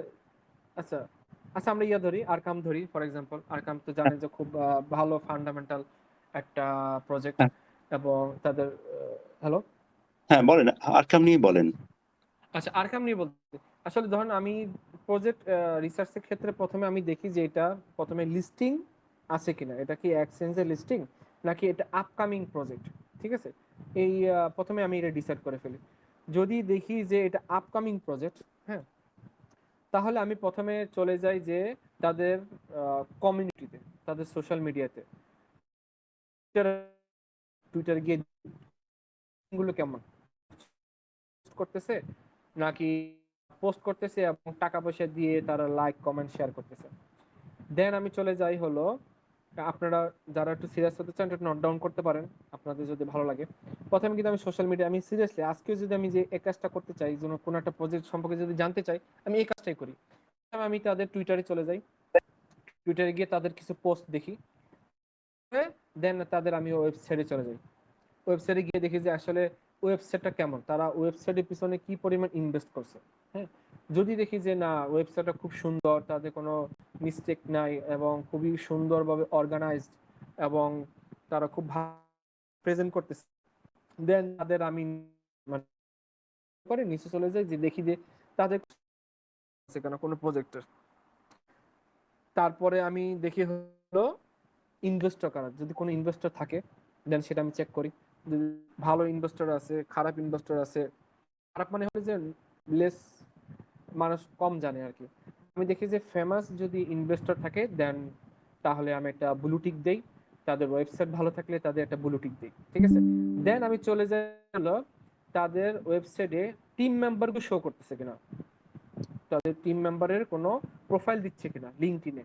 আচ্ছা আচ্ছা আমরা ধরি আরকাম ধরি ফর এক্সাম্পল আরকাম তো জানেন যে খুব ভালো ফান্ডামেন্টাল একটা প্রজেক্ট হ্যাঁ, এবং তাদের হ্যালো হ্যাঁ বলেন, আরকাম নিয়ে বলেন। আচ্ছা আরকাম নিয়ে বলতে আসলে ধরুন আমি প্রজেক্ট রিসার্চের ক্ষেত্রে প্রথমে আমি দেখি যে এটা প্রথমে লিস্টিং আছে কিনা, এটা কি এক্সচেঞ্জের লিস্টিং নাকি এটা আপকামিং প্রজেক্ট, ঠিক আছে? এই প্রথমে আমি এটা ডিসাইড করে ফেলি। যদি দেখি যে এটা আপকামিং প্রজেক্ট, হ্যাঁ, তাহলে আমি প্রথমে চলে যাই যে তাদের কমিউনিটিতে, তাদের সোশ্যাল মিডিয়াতে, টুইটার গিয়ে গুলো কেমন করতেছে নাকি পোস্ট করতেছে এবং টাকা পয়সা দিয়ে তারা লাইক কমেন্ট শেয়ার করতেছে। দেন আমি চলে যাই হলো, আপনারা যারা একটু সিরিয়াস হতে চান একটু নোট ডাউন করতে পারেন আপনাদের যদি ভালো লাগে। প্রথমে কিন্তু আমি সোশ্যাল মিডিয়া, আমি সিরিয়াসলি আজকেও যদি আমি যে এই কাজটা করতে চাই, যেন কোনো একটা প্রজেক্ট সম্পর্কে যদি জানতে চাই, আমি এই কাজটাই করি। আমি তাদের টুইটারে চলে যাই, টুইটারে গিয়ে তাদের কিছু পোস্ট দেখি, দেন তাদের আমি ওয়েবসাইটে চলে যাই। ওয়েবসাইটে গিয়ে দেখি যে আসলে ওয়েবসাইটটা কেমন, তারা ওয়েবসাইটের পিছনে কি পরিমাণ ইনভেস্ট করছে। হ্যাঁ, যদি দেখি যে না ওয়েবসাইটটা খুব সুন্দর, তাদের কোনো মিস্টেক নাই এবং খুবই সুন্দরভাবে অর্গানাইজড এবং তারা খুব ভালো প্রেজেন্ট করতেছে, দেন তাদের আমি মানে করে নিচে চলে যাই যে দেখি যে তাদের কেন কোনো প্রজেক্টের। তারপরে আমি দেখি হলো ইনভেস্টর কারা, যদি কোনো ইনভেস্টর থাকে দেন সেটা আমি চেক করি। যদি ভালো ইনভেস্টর আছে, খারাপ ইনভেস্টর আছে, খারাপ মানে হলো যে লেস মানুষ কম জানে আর কি। আমি দেখি যে ফেমাস যদি ইনভেস্টর থাকে দেন তাহলে আমি একটা ব্লু টিক দেই, তাদের ওয়েবসাইট ভালো থাকলে তাদের একটা ব্লু টিক দিই, ঠিক আছে? দেন আমি চলে যাই হলো তাদের ওয়েবসাইটে টিম মেম্বারকে শো করতেছে কিনা, তাদের টিম মেম্বারের কোনো প্রোফাইল দিচ্ছে কিনা লিঙ্কডইনে,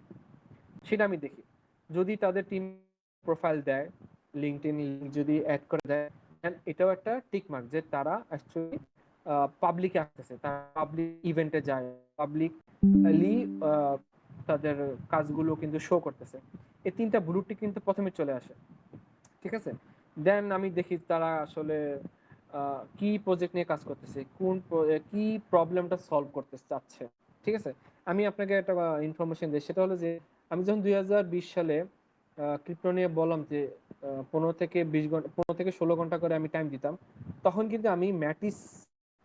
সেটা আমি দেখি। যদি তাদের টিম প্রোফাইল দেয়, লিঙ্কডইন লিংক যদি অ্যাড করে দেয়, এটাও একটা টিক মার্ক যে তারা অ্যাকচুয়ালি পাবলিকে আসতেছে, তারা পাবলিক ইভেন্টে যায়, পাবলিকলি তাদের কাজগুলো কিন্তু শো করতেছে। এই তিনটা ব্লু টিক কিন্তু প্রথমে চলে আসে, ঠিক আছে? দেন আমি দেখি তারা আসলে কি প্রজেক্ট নিয়ে কাজ করতেছে, কি প্রবলেমটা সলভ করতে চাচ্ছে, ঠিক আছে? আমি আপনাকে একটা ইনফরমেশন দিই, সেটা হলো যে আমি যখন 2020 সালে ক্রিপ্টো নিয়ে বললাম যে 15 থেকে 20 ঘন্টা 15 থেকে 16 ঘন্টা করে আমি টাইম দিতাম, তখন কিন্তু আমি ম্যাটিস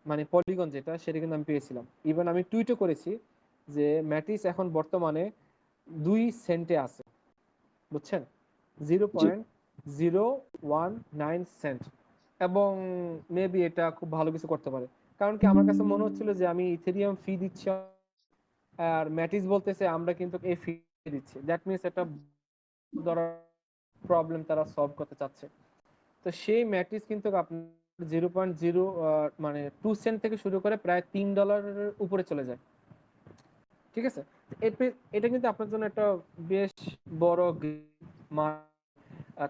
মানে পলিগন যেটা সেটা কিন্তু আমি পেয়েছিলাম। ইভেন আমি টুইটও করেছি যে ম্যাটিস এখন বর্তমানে 2 সেন্টে আছে, বুঝছেন? জিরো জি। Point 019 cent. এবং মেবি এটা খুব ভালো কিছু করতে পারে, কারণ কি আমার কাছে মনে হচ্ছিল যে আমি ইথেরিয়াম ফি দিচ্ছি আর ম্যাটিস বলতেছে আমরা কিন্তু এই ফি দিচ্ছি, দ্যাট মিনস একটা ধরো প্রবলেম তারা সলভ করতে চাচ্ছে। তো সেই ম্যাটিস কিন্তু আপনার 0.0 মানে 2 সেন্ট থেকে শুরু করে প্রায় $3 উপরে চলে যায়, ঠিক আছে? এটা কিন্তু আপনার জন্য একটা বেশ বড়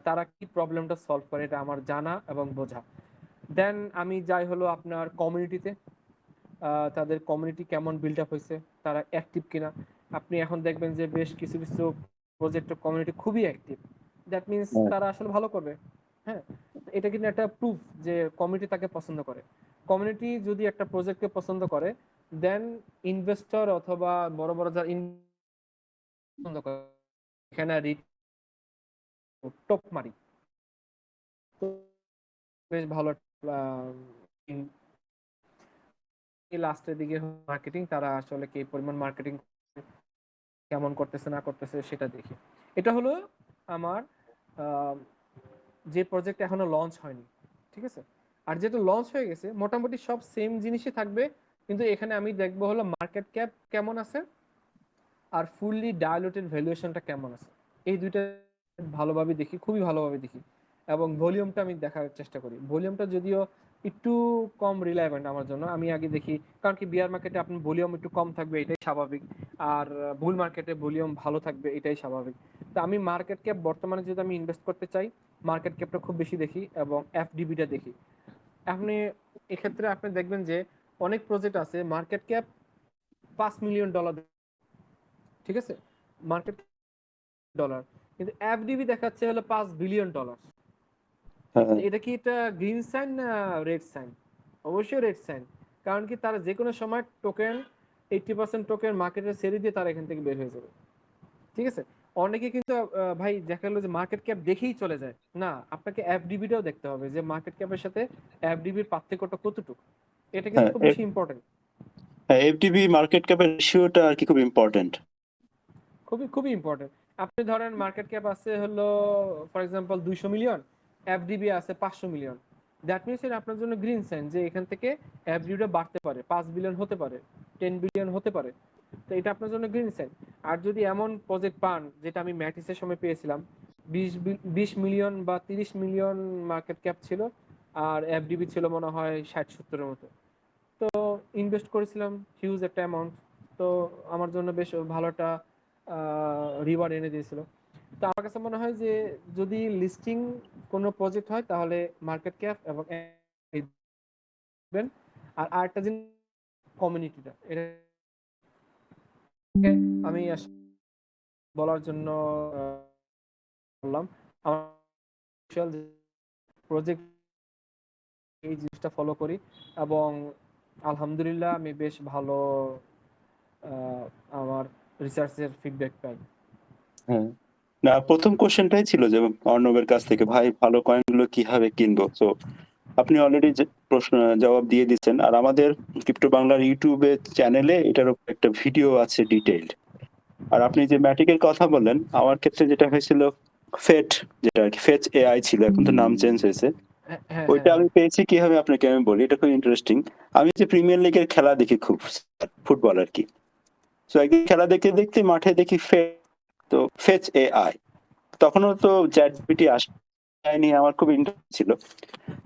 তারা কি প্রবলেমটা সলভ করে এটা আমার জানা এবং বোঝা। দেন আমি যাই হলো আপনার কমিউনিটিতে, তাদের কমিউনিটি কেমন বিল্ড আপ হয়েছে, তারা অ্যাক্টিভ কিনা। আপনি এখন দেখবেন যে বেশ কিছু কিছু প্রজেক্টের কমিউনিটি খুবই অ্যাক্টিভ, দ্যাট মিনস হ্যাঁ, তারা আসলে ভালো করবে। হ্যাঁ, এটা কিন্তু একটা প্রুফ যে কমিউনিটি তাকে পছন্দ করে। কমিউনিটি যদি একটা প্রজেক্টকে পছন্দ করে দেন ইনভেস্টর অথবা বড় বড় যারা পছন্দ করে এখানে টপ মারি, তো বেশ ভালো লাস্টের দিকে মার্কেটিং, তারা আসলে কি পরিমাণ মার্কেটিং কেমন করতেছে না করতেছে সেটা দেখি। এটা হলো আমার আহ, যে প্রজেক্ট এখনো লঞ্চ হয়নি, ঠিক আছে? আর যেটা লঞ্চ হয়ে গেছে মোটামুটি সব সেম জিনিসই থাকবে, কিন্তু এখানে আমি দেখবো হলো মার্কেট ক্যাপ কেমন আছে আর ফুললি ডাইলুটেড ভ্যালুয়েশনটা কেমন আছে। এই দুইটা ভালোভাবে দেখি, খুবই ভালোভাবে দেখি, এবং ভলিউমটা আমি দেখার চেষ্টা করি। ভলিউমটা যদিও একটু কম রিলায়েবল আমার জন্য, আমি আগে দেখি, কারণ কি বিয়ার মার্কেটে আপনার ভলিউম একটু কম থাকবে এটাই স্বাভাবিক, আর বুল মার্কেটে ভলিউম ভালো থাকবে এটাই স্বাভাবিক। তো আমি মার্কেট ক্যাপ বর্তমানে যদি আমি ইনভেস্ট করতে চাই মার্কেট ক্যাপটা খুব বেশি দেখি এবং এফডিবিটা দেখি। আপনি এক্ষেত্রে আপনি দেখবেন যে অনেক প্রজেক্ট আছে মার্কেট ক্যাপ $5 মিলিয়ন, ঠিক আছে, মার্কেট ডলার, কিন্তু এফডিবি দেখাচ্ছে হলো $5 বিলিয়ন। হ্যাঁ এটা কি এটা গ্রিন সাইন না রেড সাইন? অবশ্যই রেড সাইন। কারণ কি তারা যে কোনো সময় টোকেন 80% টোকেন মার্কেটে ছেড়ে দিয়ে তারা এখান থেকে বের হয়ে যাবে, ঠিক আছে। অনেকে কিন্তু ভাই দেখা গেলো যে মার্কেট ক্যাপ দেখেই চলে যায় না, আপনাকে এফডিবিটাও দেখতে হবে যে মার্কেট ক্যাপের সাথে এফডিবির পার্থক্যটা কতটুকু। এটা কিন্তু হ্যাঁ খুব বেশি ইম্পর্টেন্ট। হ্যাঁ, এফডিবি মার্কেট ক্যাপের রেশিওটা আর কি খুব ইম্পর্টেন্ট। খুবই খুবই ইম্পর্টেন্ট। আপনি ধরেন মার্কেট ক্যাপ আছে হলো ফর এক্সাম্পল 200 মিলিয়ন, এফডিবি আছে 500 মিলিয়ন, দ্যাট মিনস এটা আপনার জন্য গ্রিন সাইন যে এখান থেকে এফডিবিটা বাড়তে পারে, 5 বিলিয়ন হতে পারে, 10 বিলিয়ন হতে পারে। তো এটা আপনার জন্য গ্রিন সাইন। আর যদি এমন প্রজেক্ট পান যেটা আমি ম্যাটিসের সময় পেয়েছিলাম, 20 মিলিয়ন বা 30 মিলিয়ন মার্কেট ক্যাপ ছিল, আর এফডিবি ছিল মনে হয় 60-70-এর মতো। তো ইনভেস্ট করেছিলাম হিউজ একটা অ্যামাউন্ট। তো আমার জন্য বেশ ভালো একটা রিওয়ার্ড এনে দিয়েছিল। তো আমার কাছে মনে হয় যে যদি লিস্টিং কোনো প্রজেক্ট হয় তাহলে মার্কেট ক্যাপ এবং দেখবেন। আর আরেকটা জিনিস কমিউনিটিটা, এটা আমি বলার জন্য বললাম। আমার প্রজেক্ট এই জিনিসটা ফলো করি এবং আলহামদুলিল্লাহ আমি বেশ ভালো আমার রিসার্চের ফিডব্যাক পাই। হ্যাঁ, না প্রথম কোশ্চেনটাই ছিল যে অর্ণবের কাছ থেকে, ভাই ভালো কয়েনগুলো কিভাবে কিনবো। তো আপনি অলরেডি প্রশ্ন জবাব দিয়ে দিচ্ছেন। আর আমাদের ক্রিপ্টো বাংলার ইউটিউবে চ্যানেলে এটার উপর একটা ভিডিও আছে ডিটেইলড। আর আপনি যে ম্যাটিকের কথা বললেন, আমার ক্ষেত্রে যেটা হয়েছিল ফেট, যেটা আর কি ফেচ এআই ছিল, এখন তো নাম চেঞ্জ হয়েছে। হ্যাঁ হ্যাঁ ওইটা হ্যাঁ। আমি পেয়েছি কিভাবে আপনাকে আমি বলি, এটা খুব ইন্টারেস্টিং। আমি যে প্রিমিয়ার লিগের খেলা দেখি খুব, ফুটবল আর কি। তো একদিন খেলা দেখতে দেখতে মাঠে দেখি তো ফেচ এআই, তখনও তো চ্যাট জিপিটি আসেনি, আমার খুব ইন্টারেস্ট ছিল।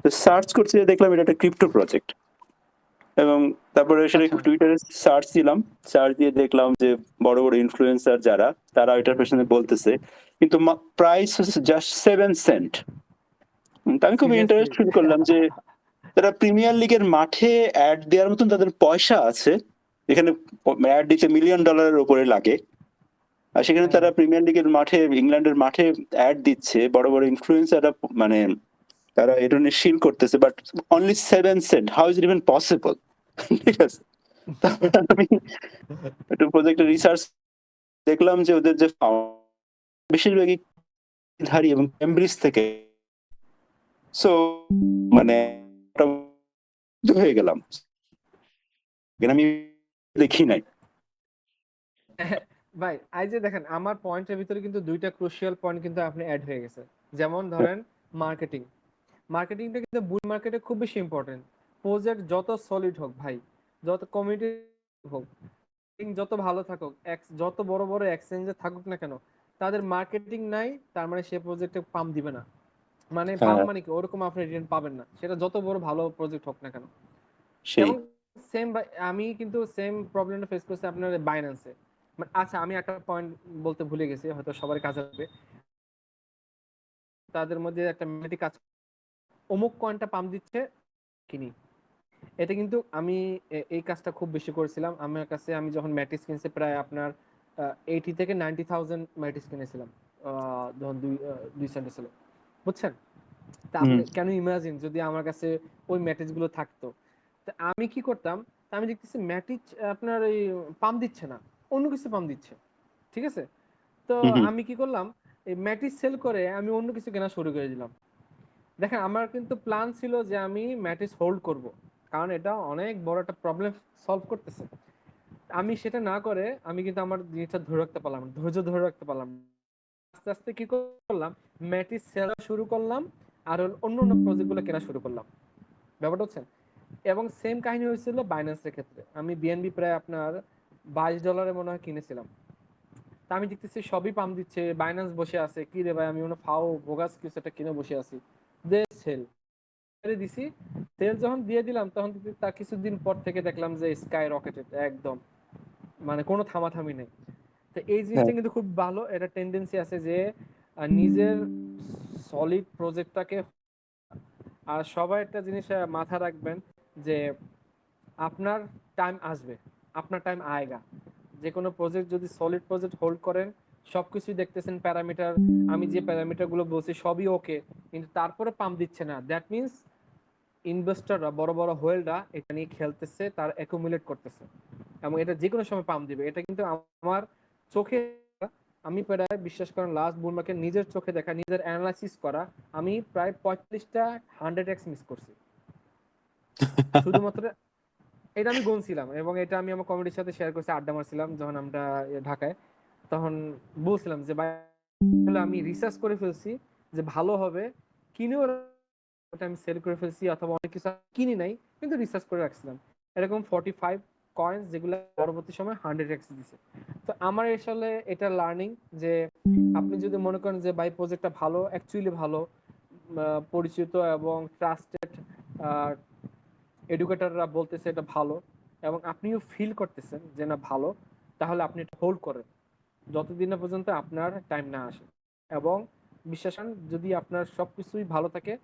তো সার্চ করতে গিয়ে দেখলাম এটা একটা ক্রিপ্টো প্রজেক্ট। এবং তারপরে সেটা আচ্ছা। টুইটারে সার্চ দিলাম, সার্চ দিয়ে দেখলাম যে বড় বড় ইনফ্লুয়েন্সার যারা, তারা এটার পেছনে বলতেছে, কিন্তু প্রাইস হচ্ছে জাস্ট 7 সেন্ট। আমি খুব সিরিয়াসলি? ইন্টারেস্ট ফিল করলাম যে তারা প্রিমিয়ার লিগের মাঠে অ্যাড দেওয়ার মতন তাদের পয়সা আছে, এখানে অ্যাড দিতে $1 মিলিয়ন উপরে লাগে। আর সেখানে হ্যাঁ। তারা প্রিমিয়ার লিগের মাঠে, ইংল্যান্ডের মাঠে অ্যাড দিচ্ছে, বড় বড় ইনফ্লুয়েন্সাররা, মানে তারা এটা নিয়ে শিল করতেছে, but only 7 cent, how is it even possible? ঠিক আছে। তারপর আমি একটু প্রজেক্টের রিসার্চ দেখলাম যে ওদের যে বেশিরভাগই ধারী এবং ক্যামব্রিজ থেকে। সো মানে হয়ে গেলাম, আমি দেখি নাই। ভাই এই যে দেখেন আমার পয়েন্টের ভিতরে কিন্তু দুইটা ক্রুশিয়াল পয়েন্ট কিন্তু আপনি অ্যাড হয়ে গেছে। যেমন ধরেন মার্কেটিং, মার্কেটিংটা কিন্তু বুল মার্কেটে খুব বেশি ইম্পর্টেন্ট। প্রজেক্ট যত সলিড হোক ভাই, যত কমিটি হোক, যত ভালো থাকুক, যত বড় বড় এক্সচেঞ্জে থাকুক না কেন, তাদের মার্কেটিং নাই তার মানে সে প্রজেক্টে পাম্প দিবে না। মানে পাম্প হ্যাঁ মানে কি, ওরকম আপনি রিটার্ন পাবেন না, সেটা যত বড় ভালো প্রজেক্ট হোক না কেন। সেই। এবং সেম, আমি কিন্তু সেম প্রবলেমটা ফেস করছি আপনার বাইন্যান্সে। আচ্ছা আমি একটা পয়েন্ট বলতে ভুলে গেছি, হয়তো সবার কাজে লাগবে। তাদের মধ্যে একটা মেথি কাজ, অমুক কয়েনটা পাম্প দিচ্ছে, কিনি। এটা কিন্তু আমি এই কাজটা খুব বেশি করেছিলাম। আমার কাছে আমি যখন ম্যাটিস কিনছি প্রায় আপনার 80 থেকে 90,000 ম্যাটিস কিনেছিলাম, যখন 2 সেন্টে ছিল, বুঝছেন। তা হুম আপনি কেন ইমাজিন যদি আমার কাছে ওই ম্যাট্রিক্স গুলো থাকতো। তা আমি কি করতাম, তা আমি দেখতেছি ম্যাট্রিক্স আপনার এই পাম্প দিচ্ছে না, অন্য কিছু পাম্প দিচ্ছে, ঠিক আছে। তো হুম হুম। আমি কি করলাম, এই ম্যাট্রিক্স সেল করে আমি অন্য কিছু কেনা শুরু করে দিলাম। দেখেন আমার কিন্তু প্ল্যান ছিল যে আমি ম্যাট্রিক্স হোল্ড করব, কারণ এটা অনেক বড় একটা প্রবলেম সলভ করতেছে। আমি সেটা না করে আমি কিন্তু আমার জিনিসটা ধরে রাখতে পারলাম না, ধৈর্য ধরে রাখতে পারলাম না। আস্তে আস্তে কি করলাম, ম্যাট্রিক্স সেল শুরু করলাম, আর অন্য অন্য প্রজেক্টগুলো কেনা শুরু করলাম। ব্যাপারটা হচ্ছে, এবং সেম কাহিনী হয়েছিল বাইন্যান্সের ক্ষেত্রে। আমি বিএনবি প্রায় আপনার $22 মনে হয় কিনেছিলাম। তা আমি দেখতেছি সবই পাম্প দিচ্ছে, বাইন্যান্স বসে আছে, কি রে ভাই আমি মনে ফাও বোগাস কিছু একটা কিনে বসে আছি, দে সেল দিছি। সেল যখন দিয়ে দিলাম তখন তার কিছুদিন পর থেকে দেখলাম যে স্কাই রকেটেড একদম, মানে কোনো থামাথামি নেই। তো এই হ্যাঁ জিনিসটা কিন্তু খুব ভালো, এটা টেন্ডেন্সি আছে যে নিজের সলিড প্রজেক্টটাকে আর সবাই একটা জিনিস মাথায় রাখবেন যে আপনার টাইম আসবে, আপনার টাইম আয়েগা। যে কোনো প্রজেক্ট যদি সলিড প্রজেক্ট হোল্ড করেন, সবকিছুই দেখতেছেন প্যারামিটার, আমি যে প্যারামিটারগুলো বলছি সবই ওকে, কিন্তু তারপরে পাম্প দিচ্ছে না, দ্যাট মিনস ইনভেস্টররা, বড় বড় হোয়েলরা এটা নিয়ে খেলতেছে, তার অ্যাকুমুলেট করতেছে এবং এটা যে কোনো সময় পাম্প দিবে। এটা কিন্তু আমার চোখে, আমি প্রায় বিশ্বাস করেন লাস্ট বুল মার্কেট নিজের চোখে দেখা, নিজের অ্যানালাইসিস করা, আমি প্রায় 45টা 100x মিস করছি শুধুমাত্র। এটা আমি গুনছিলাম এবং এটা আমি আমার কমিটির সাথে শেয়ার করছি, আড্ডা মারছিলাম যখন আমরা ঢাকায়। তখন বলছিলাম যে ভাই আমি রিসার্চ করে ফেলছি যে ভালো হবে, কিনেও ওটা আমি সেল করে ফেলছি, অথবা অনেক কিছু কিনি নাই কিন্তু রিসার্চ করে রাখছিলাম। এরকম 45 কয়েন্স যেগুলো পরবর্তী সময় 100x দিছে। তো আমার আসলে এটা লার্নিং যে আপনি যদি মনে করেন যে ভাই প্রজেক্টটা ভালো, অ্যাকচুয়ালি ভালো, পরিচিত এবং ট্রাস্টেড এডুকেটররা বলতেছে এটা ভালো, এবং আপনিও ফিল করতেছেন যে না ভালো, তাহলে আপনি এটা হোল্ড করেন যতদিন না পর্যন্ত আপনার টাইম না আসে। এবং বিশ্বাস করেন যদি আপনার সবকিছুই ভালো থাকে,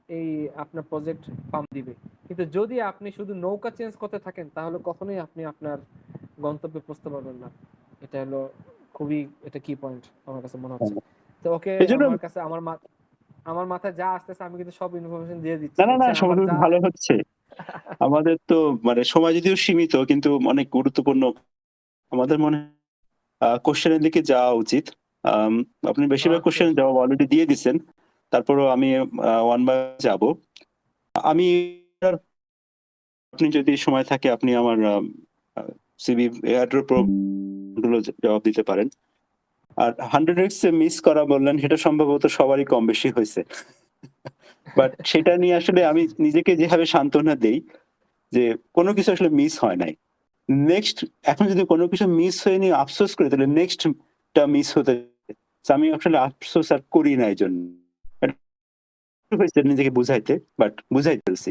এই আপনার প্রজেক্ট পাম্প দিবে। কিন্তু যদি আপনি শুধু নৌকা চেঞ্জ করতে থাকেন তাহলে কখনোই আপনি আপনার গন্তব্যে পৌঁছতে পারবেন না। এটা হলো খুবই, এটা কি পয়েন্ট আমার কাছে মনে হচ্ছে। তো ওকে, এই জন্য আমার কাছে আমার মাথায় যা আসতেছে আমি কিন্তু সব ইনফরমেশন দিয়ে দিচ্ছি, না না না, বুঝছেন আমার সময় যা ভালো হচ্ছে। আমাদের তো মানে সময় যদিও সীমিত কিন্তু অনেক গুরুত্বপূর্ণ। আমাদের মনে কোশ্চেনের দিকে যাওয়া উচিত। আম, আপনি বেশিরভাগ ওকে। কোশ্চেনের জবাব অলরেডি দিয়ে দিচ্ছেন। তারপরও আমি ওয়ান বাই যাব। আমি আপনি যদি সময় থাকে আপনি আমার সিভি এয়ারড্রপ গুলো জবাব দিতে পারেন। আর 100x মিস করা বললেন, সেটা সম্ভবত সবারই কম বেশি হয়েছে। বাট সেটা নিয়ে আসলে আমি নিজেকে যেভাবে সান্ত্বনা দেই যে কোনো কিছু আসলে মিস হয় নাই। নেক্সট, এখন যদি কোনো কিছু মিস হয়নি আফসোস করি তাহলে নেক্সটটা মিস হতে, তো আমি আসলে আফসোস আর করি না। এই জন্য এটা হয়েছে নিজেকে বুঝাইতে, বাট বুঝাই ফেলছি।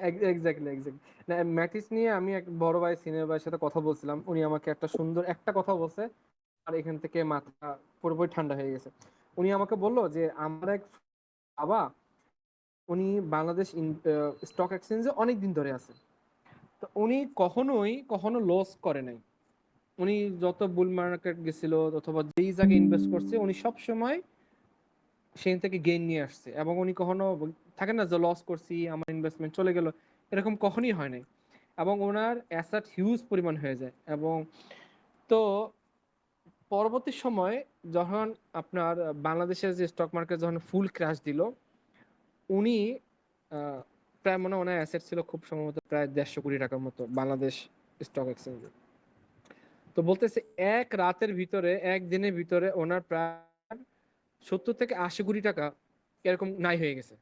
Exactly exactly. না, ম্যাথিস নিয়ে আমি এক বড় ভাই সিনিয়র ভাইয়ের সাথে কথা বলছিলাম, উনি আমাকে একটা সুন্দর একটা কথা বলছে, আর এখান থেকে মাথা পুরোপুরি ঠান্ডা হয়ে গেছে। উনি আমাকে বলল যে আমার এক বাবা, উনি বাংলাদেশ স্টক এক্সচেঞ্জে অনেক দিন ধরে আছে। তো উনি কখনো লস করে নাই। উনি যত বুল মার্কেট গেছিল অথবা যেই জায়গায় ইনভেস্ট করছে উনি সব সময় সেখান থেকে গেইন নিয়ে আসছে, এবং উনি কখনো থাকে না যে লস করছি আমার ইনভেস্টমেন্ট চলে গেল, এরকম কখনোই হয় নাই। এবং ওনার অ্যাসেট হিউজ পরিমাণ হয়ে যায়। এবং তো পরবর্তী সময় যখন আপনার বাংলাদেশের যে স্টক মার্কেট যখন ফুল ক্র্যাশ দিল, উনি আহ, প্রায় মনে হয় ওনার অ্যাসেট ছিল খুব সম্ভবত প্রায় 150 কোটি টাকার মতো বাংলাদেশ স্টক এক্সচেঞ্জে। তো বলতেছে এক রাতের ভিতরে, একদিনের ভিতরে ওনার প্রায় 70 থেকে 80 কোটি টাকা এরকম নাই হয়ে গেছে।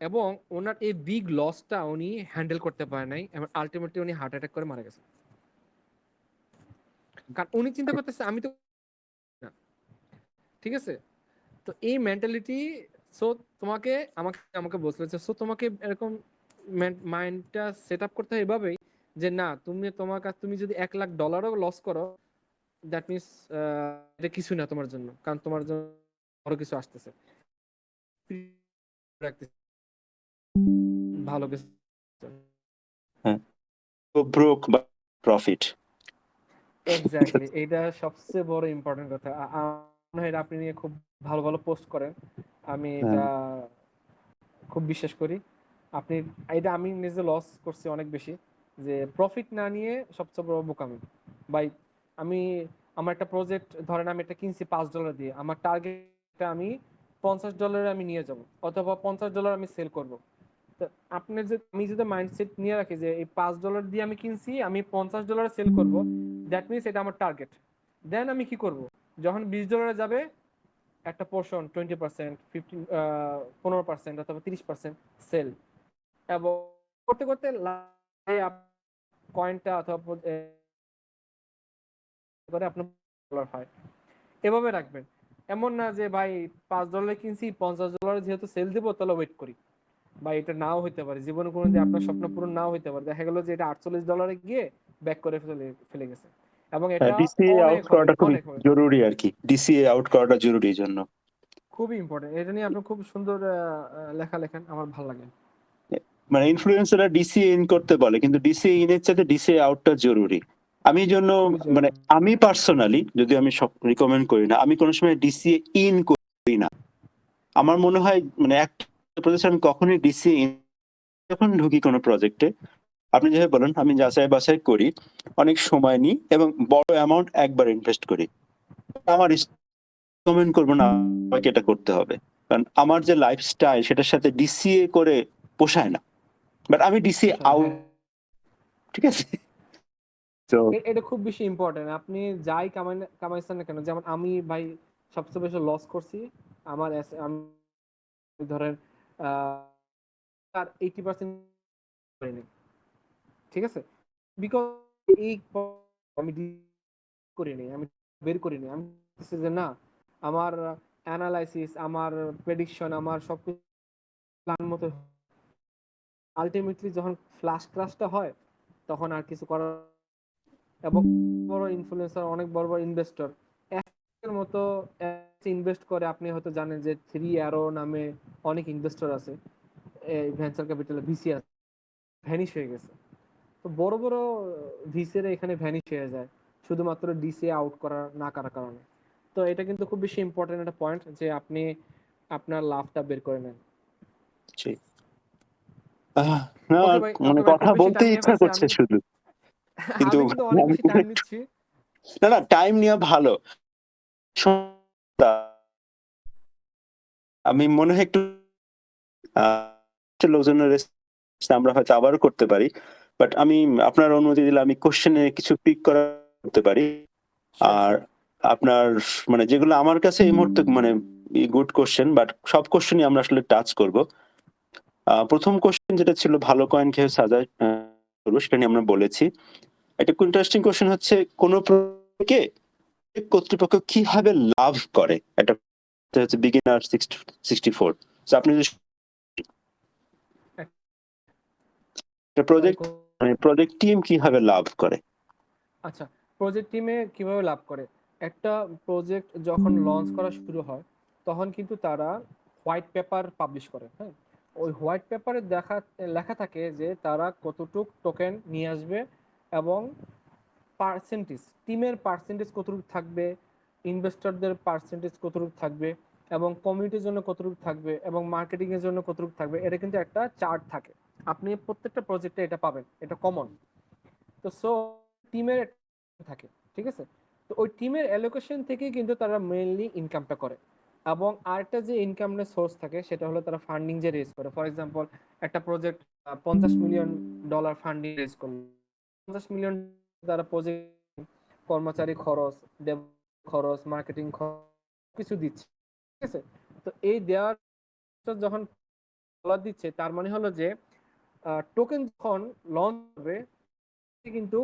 এবং ওনার এই বিগ লসটা উনি হ্যান্ডেল করতে পারে নাই এবং আলটিমেটলি উনি হার্ট অ্যাটাক করে মারা গেছে। কারণ উনি চিন্তা করতেছে আমি তো না, ঠিক আছে। তো এই মেন্টালিটি, সো তোমাকে আমাকে আমাকে বলছিল যে সো তোমাকে এরকম মাইন্ডটা সেট আপ করতে হয় এভাবেই যে না, তুমি তোমার কাছে তুমি যদি $1 লাখ লস করো, দ্যাট মিনস এটা কিছু না তোমার জন্য, কারণ তোমার জন্য বড় কিছু আসতেছে, রাখতেছে ভালো কিছু। হ্যাঁ, ব্রোক বা প্রফিট। এক্স্যাক্টলি, এটা সবচেয়ে বড় ইম্পর্টেন্ট কথা। মনে হয় এটা আপনি নিয়ে খুব ভালো ভালো পোস্ট করেন, আমি এটা খুব বিশ্বাস করি। আপনি, এটা আমি নিজে লস করছি অনেক বেশি, যে প্রফিট না নিয়ে সবচেয়ে বড় বোকামি ভাই। আমি আমার একটা প্রজেক্ট ধরেন আমি এটা কিনছি $5 দিয়ে, আমার টার্গেট আমি $50 আমি নিয়ে যাব, অথবা $50 আমি সেল করব। তো আপনি যে, আমি যদি মাইন্ডসেট নিয়ে রাখি যে এই $5 দিয়ে আমি কিনছি, আমি $50 সেল করব, দ্যাট মিনস এটা আমার টার্গেট। দেন আমি কি করব, যখন $20 যাবে একটা পোর্শন 20%, 15% অথবা 30% সেল, এবং করতে করতে কয়েনটা অথবা করে আপনার ডলার হয়, এভাবে রাখবেন। এমন না যে ভাই $5 কিনছি, $50 যেহেতু সেল দিব তাহলে ওয়েট করি। বা এটা নাও হইতে পারে, জীবনে কোনোদিন আপনার স্বপ্ন পূরণ নাও হইতে পারে, দেখা গেল যে এটা $48 গিয়ে ব্যাক করে ফেলে ফেলে গেছে, এবং এটা ডিসিএ অনেক আউট হবে করাটা খুবই অনেক হবে। জরুরি আর কি। ডিসিএ আউট করাটা জরুরি এই জন্য। খুবই ইম্পর্টেন্ট। এটা নিয়ে আপনি খুব সুন্দর লেখা লেখেন, আমার ভালো লাগে। মানে ইনফ্লুয়েন্সাররা ডিসিএ ইন করতে বলে, কিন্তু ডিসিএ ইনের চাইতে ডিসিএ আউটটা জরুরি। আমি এই জন্য খুবই মানে জরুরি। আমি পার্সোনালি, যদি আমি সব রিকমেন্ড করি না, আমি কোনো সময় ডিসিএ ইন করি না। আমার মনে হয় মানে একটা প্রতিষ্ঠান কখনোই ডিসিএ ইন, যখন ঢুকি কোনো প্রজেক্টে, আপনি যেভাবে বলেন আমি যাচাই বাছাই করি, অনেক সময় নিই এবং বড় অ্যামাউন্ট একবার ইনভেস্ট করি। আমার রিকমেন্ড করবো না আমাকে এটা করতে হবে, কারণ আমার যে লাইফস্টাইল সেটার সাথে ডিসিএ করে পোষায় না। বাট আমি ডিসিএ পোষায়, আউট, হ্যাঁ। ঠিক আছে? তো এটা খুব বেশি ইম্পর্টেন্ট। আপনি যাই কামাইছেন না কেন, যেমন আমি ভাই সবচেয়ে বেশি লস করছি আমার আমি ধরেন তার 80% করিনি, ঠিক আছে? বিকজ এই আমি করিনি, আমি বের করিনি। আমি বলছি যে না, আমার অ্যানালাইসিস, আমার প্রেডিকশন, আমার সবকিছু প্ল্যান মতো আলটিমেটলি যখন ফ্লাশ ক্রাশটা হয় তখন আর কিছু করার। এবং বড় ইনফ্লুয়েন্সার, অনেক বড় বড় ইনভেস্টর এর মতো ইনভেস্ট করে। আপনি হয়তো জানেন যে থ্রি অ্যারো নামে অনেক ইনভেস্টর আছে, ভেঞ্চার ক্যাপিটাল ভিসি আছে, ভ্যানিশ হয়ে গেছে। তো বড় বড় ভিসিরা এখানে ভ্যানিশ হয়ে যায় শুধুমাত্র ডিসিএ আউট করা না করার কারণে। তো এটা কিন্তু খুব বেশি ইম্পর্টেন্ট একটা পয়েন্ট যে আপনি আপনার লাভটা বের করে নেন। ঠিক। না, ওকে ভাই, মানে ওকে ভাই, কথা খুব বেশি বলতে টাইম নিয়ে ইচ্ছা ফেলছি করছে আমি। শুধু, কিন্তু আমি কিন্তু অনেক আমি বেশি টাইম নিচ্ছি। না না, টাইম নেওয়া ভালো। আমি মনে হয় একটু লোকজনের আমরা হয়তো আবারও করতে পারি, বাট আমি আপনার অনুমতি দিলে আমি কোশ্চেনে কিছু পিক করতে পারি। শিওর, আর শিওর। আপনার মানে যেগুলো আমার কাছে এই মুহূর্তে মানে গুড কোশ্চেন, বাট সব কোশ্চেনই আমরা আসলে টাচ করব। প্রথম কোশ্চেন যেটা ছিল ভালো কয়েন কিভাবে সাজায় করবো, সেটা নিয়ে আমরা বলেছি। একটা ইন্টারেস্টিং কোশ্চেন হচ্ছে কোন প্রজেক্টকে কর্তৃপক্ষ কিভাবে লাভ করে, এটা হচ্ছে বিগিনার 64। আপনি যদি সরি। প্রজেক্ট মানে প্রজেক্ট টিম কিভাবে লাভ করে। আচ্ছা, প্রজেক্ট টিমে কিভাবে লাভ করে? একটা প্রজেক্ট যখন লঞ্চ করা শুরু হয় তখন কিন্তু তারা হোয়াইট পেপার পাবলিশ করে, হ্যাঁ? ওই হোয়াইট পেপারে লেখা থাকে যে তারা কতটুক টোকেন নিয়ে আসবে এবং পার্সেন্টেজ, টিমের পার্সেন্টেজ কতটুকু থাকবে, ইনভেস্টরদের পার্সেন্টেজ কতটুকু থাকবে, এবং কমিউনিটির জন্য কতটুকু থাকবে, এবং মার্কেটিং এর জন্য কতটুকু থাকবে। এটা কিন্তু একটা চার্ট থাকে, আপনি প্রত্যেকটা প্রজেক্টে এটা পাবেন, এটা কমন। তো সো টিমের থাকে, ঠিক আছে? তো ওই টিমের অ্যালোকেশন থেকে কিন্তু তারা মেইনলি ইনকামটা করে। এবং আরেকটা যে ইনকামের সোর্স থাকে সেটা হলো তারা ফান্ডিং যে রেজ করে। ফর এক্সাম্পল, একটা প্রজেক্ট $50 মিলিয়ন ফান্ডিং রেজ করলো, 50 মিলিয়ন তারা প্রজেক্ট কর্মচারী খরচ, খরচ, মার্কেটিং খরচ কিছু দিচ্ছে, ঠিক আছে? তো এই দেওয়ার যখন ডলার দিচ্ছে, তার মানে হলো যে টোকেন যখন লঞ্চ হবে কিন্তু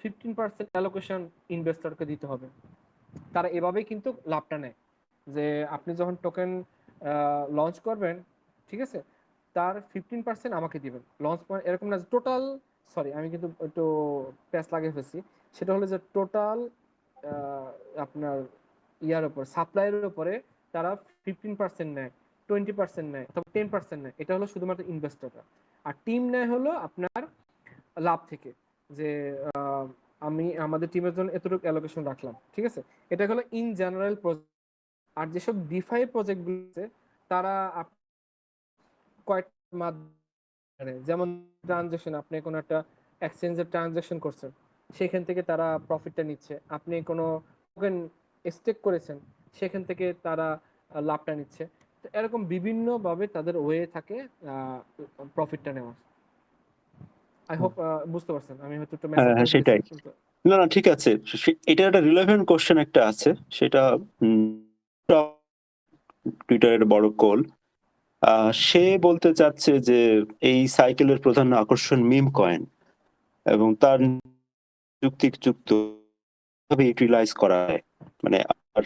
15% অ্যালোকেশন ইনভেস্টরকে দিতে হবে। তারা এভাবেই কিন্তু লাভটা নেয় যে আপনি যখন টোকেন লঞ্চ করবেন, ঠিক আছে, তার 15% আমাকে দিবেন লঞ্চ পয়েন্ট, এরকম না টোটাল। সরি, আমি কিন্তু একটু প্যাচ লাগিয়ে ফেলছি। সেটা হলো যে টোটাল আপনার ইয়ার উপর, সাপ্লাইয়ের উপরে তারা 15% নেয়, 20% নেয়, অথবা 10% নেয়। এটা হলো শুধুমাত্র ইনভেস্টররা। আর টিম নেয় হলো আপনার লাভ থেকে, যে আমি আমাদের টিমের জন্য এতটুকু অ্যালোকেশন রাখলাম, ঠিক আছে? এটা হলো ইন জেনারেল প্রজেক্ট। আর যেসব ডিফাই প্রজেক্টগুলো আছে তারা কয়েকটা মাধ্যমে, যেমন ট্রানজাকশন, আপনি কোনো একটা এক্সচেঞ্জের ট্রানজাকশন করছেন, সেখান থেকে তারা প্রফিটটা নিচ্ছে। আপনি কোনো টোকেন স্টেক করেছেন, সেখান থেকে তারা লাভটা নিচ্ছে। তো এরকম বিভিন্নভাবে তাদের ওয়ে থাকে প্রফিটটা নেওয়ার। আই হোপ বুঝতে পারছেন। আমি হয়তো একটু হ্যাঁ মেসেজ হ্যাঁ, করে ফেলেছি সেটাই। কিন্তু। না না, ঠিক আছে। এটা একটা রিলেভেন্ট কোশ্চেন একটা আছে, সেটা টুইটারের বড় কোল। সে বলতে চাচ্ছে যে এই সাইকেলের প্রধান আকর্ষণ মিম কয়েন এবং তার যুক্তিযুক্ত ভাবে ইউটিলাইজ করা হয়। মানে আর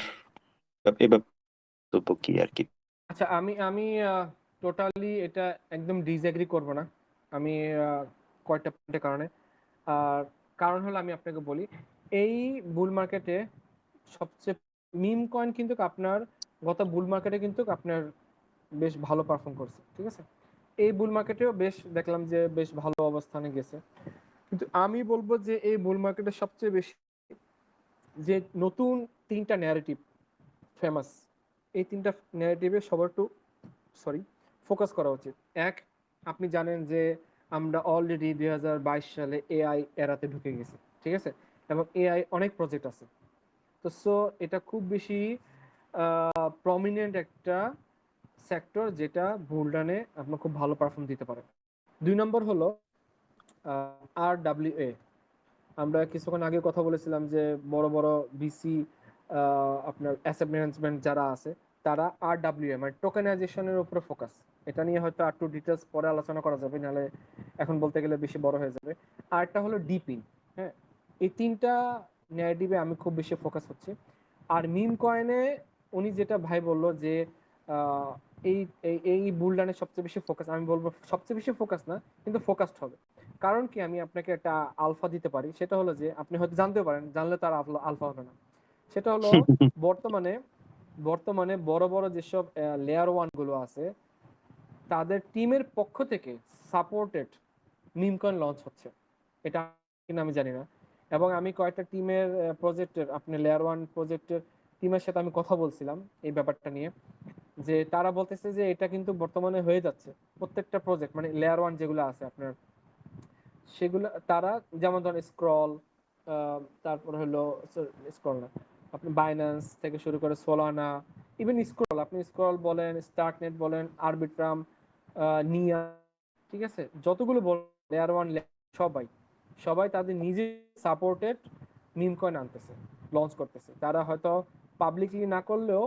এবার কি আর কি। আচ্ছা, আমি আমি টোটালি এটা একদম ডিসএগ্রি করব না। আমি কয়েকটা পয়েন্টের কারণে। আর কারণ হলো, আমি আপনাকে বলি, এই বুল মার্কেটে সবচেয়ে মিম কয়েন কিন্তু আপনার গত বুল মার্কেটে কিন্তু আপনার বেশ ভালো পারফর্ম করছে, ঠিক আছে। এই বুল মার্কেটেও বেশ দেখলাম যে বেশ ভালো অবস্থানে গেছে। কিন্তু আমি বলবো যে এই বুল মার্কেটে সবচেয়ে বেশি যে নতুন 3টা ন্যারেটিভ ফেমাস, এই 3টা ন্যারেটিভে সবার একটু ফোকাস করা উচিত। এক, আপনি জানেন যে আমরা অলরেডি 2022 সালে এআই এরাতে ঢুকে গেছি, ঠিক আছে, এবং এআই অনেক প্রজেক্ট আছে। তো সো এটা খুব বেশি প্রমিনেন্ট একটা সেক্টর যেটা বুলরানে আপনার খুব ভালো পারফর্ম দিতে পারে। 2 নম্বর হলো RWA। আমরা কিছুক্ষণ আগে কথা বলেছিলাম যে বড় বড় বিসি আপনার অ্যাসেট ম্যানেজমেন্ট যারা আছে তারা RWA মানে টোকেনাইজেশনের উপরে ফোকাস। এটা নিয়ে হয়তো আর একটু ডিটেলস পরে আলোচনা করা যাবে, নাহলে এখন বলতে গেলে বেশি বড় হয়ে যাবে। আরটা হলো ডিপিন। হ্যাঁ, এই 3টা ন্যারেটিভে আমি খুব বেশি ফোকাস হচ্ছি। আর মিম কয়েনে উনি যেটা ভাই বললো যে আহ, এই এই এই বুলডানের সবচেয়ে বেশি ফোকাস, আমি বলবো সবচেয়ে বেশি ফোকাস না, কিন্তু ফোকাসড হবে। কারণ কি, আমি আপনাকে একটা আলফা দিতে পারি, সেটা হলো যে আপনি হয়তো জানতেও পারেন, জানলে তার আলফা হবে না। সেটা হলো বর্তমানে বর্তমানে বড় বড় যেসব লেয়ার ওয়ান গুলো আছে তাদের টিমের পক্ষ থেকে সাপোর্টেড মিম কয়েন লঞ্চ হচ্ছে। এটা কিনা আমি জানি না। এবং আমি কয়েকটা টিমের প্রজেক্টের, আপনি লেয়ার ওয়ান প্রজেক্টের টিমের সাথে আমি কথা বলছিলাম এই ব্যাপারটা নিয়ে, যে তারা বলতেছে যে এটা কিন্তু বর্তমানে হয়ে যাচ্ছে। প্রত্যেকটা প্রজেক্ট মানে লেয়ার ওয়ান যেগুলো আছে আপনার, সেগুলো তারা, যেমন ধরেন স্ক্রল, তারপর হলো স্ক্রল না, আপনি বাইন্যান্স থেকে শুরু করে সোলানা, ইভেন স্ক্রল, আপনি স্ক্রল বলেন, স্টার্কনেট বলেন, আরবিট্রাম, নিয়া, ঠিক আছে, যতগুলো লেয়ার ওয়ান সবাই সবাই তাদের নিজে সাপোর্টেড মিম কয়েন আনতেছে, লঞ্চ করতেছে। তারা হয়তো পাবলিকলি না করলেও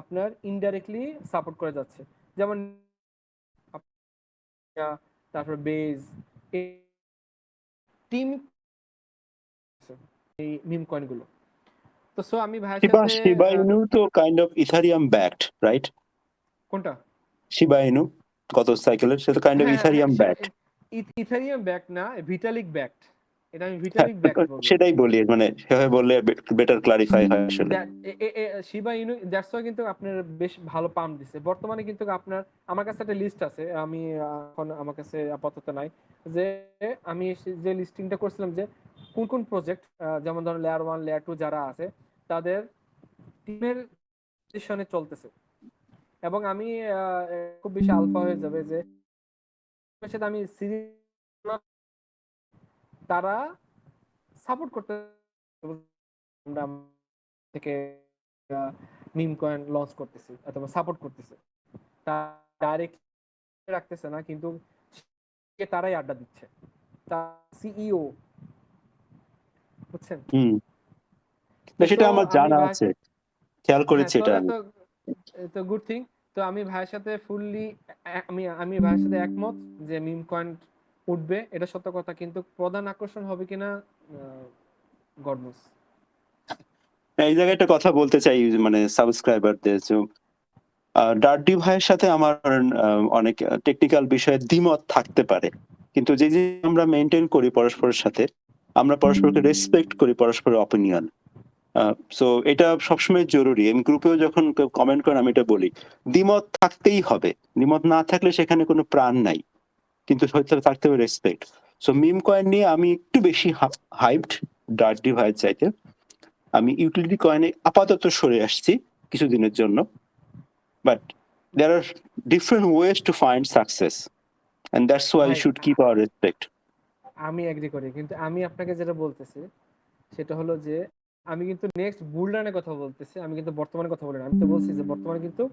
আপনার ইনডাইরেক্টলি সাপোর্ট করে যাচ্ছে। যেমন তারপর বেজ, টিম, এই মিম কয়েন গুলো। তো সো আমি ভাইয়ের শিবা সাথে শিবা ইনু তো kind of Ethereum backed, right? কোনটা? শিবা ইনু গত সাইকেলের সে তো কাইন্ড অফ হ্যাঁ হ্যাঁ, ইথারিয়াম ব্যাকড। ইথেরিয়াম ব্যাক না, ভিটালিক ব্যাকড। এটা আমি হ্যাঁ, ভিটালিক ব্যাকড বলবো। সেটাই বলি, মানে সেভাবে বললে বেটার ক্লারিফাই হয় আসলে। শিবা ইনু দ্যাটস ওয়াই কিন্তু আপনার বেশ ভালো পাম্প দিছে বর্তমানে। কিন্তু আপনার, আমার কাছে একটা লিস্ট আছে, আমি এখন আমার কাছে আপাতত নাই, যে আমি যে লিস্টিংটা করছিলাম যে কোন কোন প্রজেক্ট, যেমন ধরুন লেয়ার ওয়ান লেয়ার টু যারা আছে তাদের টিমের পজিশনে চলতেছে। এবং আমি খুব বেশি আলফা হয়ে যাবে যে সাথে আমি সিরিজ, তারা সাপোর্ট করতে, আমরা থেকে মিম কয়েন লঞ্চ করতেছি অথবা সাপোর্ট করতেছে, তা ডাইরেক্ট রাখতেছে না, কিন্তু তারাই আড্ডা দিচ্ছে, তা সিইও, বুঝছেন? হুম, না তো সো সেটা আমার আমি জানা ভাই, আছে, খেয়াল হ্যাঁ করেছি এটা তাহলে আমি। তো, তো গুড থিং। তো আমি ভাইয়ের সাথে ফুললি, আমি ভাইয়ের সাথে একমত যে মিম কয়েন উঠবে, এটা সত্য কথা, কিন্তু প্রধান আকর্ষণ হবে কিনা গড নোস। এই জায়গায় একটা কথা বলতে চাই, মানে সাবস্ক্রাইবারদের, ডার্টি ভাইয়ের সাথে আমার অনেক টেকনিক্যাল বিষয়ে দ্বিমত থাকতে পারে, কিন্তু যে যে আমরা মেনটেন করি পরস্পরের সাথে, আমরা পরস্পরকে রেসপেক্ট করি পরস্পরের অপিনিয়ন। সো এটা সবসময় জরুরি। আমি গ্রুপেও যখন কেউ কমেন্ট করেন আমি এটা বলি, দ্বিমত থাকতেই হবে, দ্বিমত না থাকলে সেখানে কোনো প্রাণ নাই, কিন্তু হয়তো থাকতে হবে রেসপেক্ট। সো মিম কয়েন নিয়ে আমি একটু বেশি হাইপড ডার্টি ভাইয়ের চাইতে। আমি ইউটিলিটি কয়েনে আপাতত সরে আসছি কিছুদিনের জন্য, but there are different ways to find success, and that's why you ভাই should keep our respect. আমি এগ্রি করি, কিন্তু আমি আপনাকে যেটা বলতেছি সেটা হলো যে আমি কিন্তু নেক্সট বুলডানের কথা বলতেছি, আমি কিন্তু বর্তমানে কথা বলি না। আমি তো বলছি যে বর্তমানে কিন্তু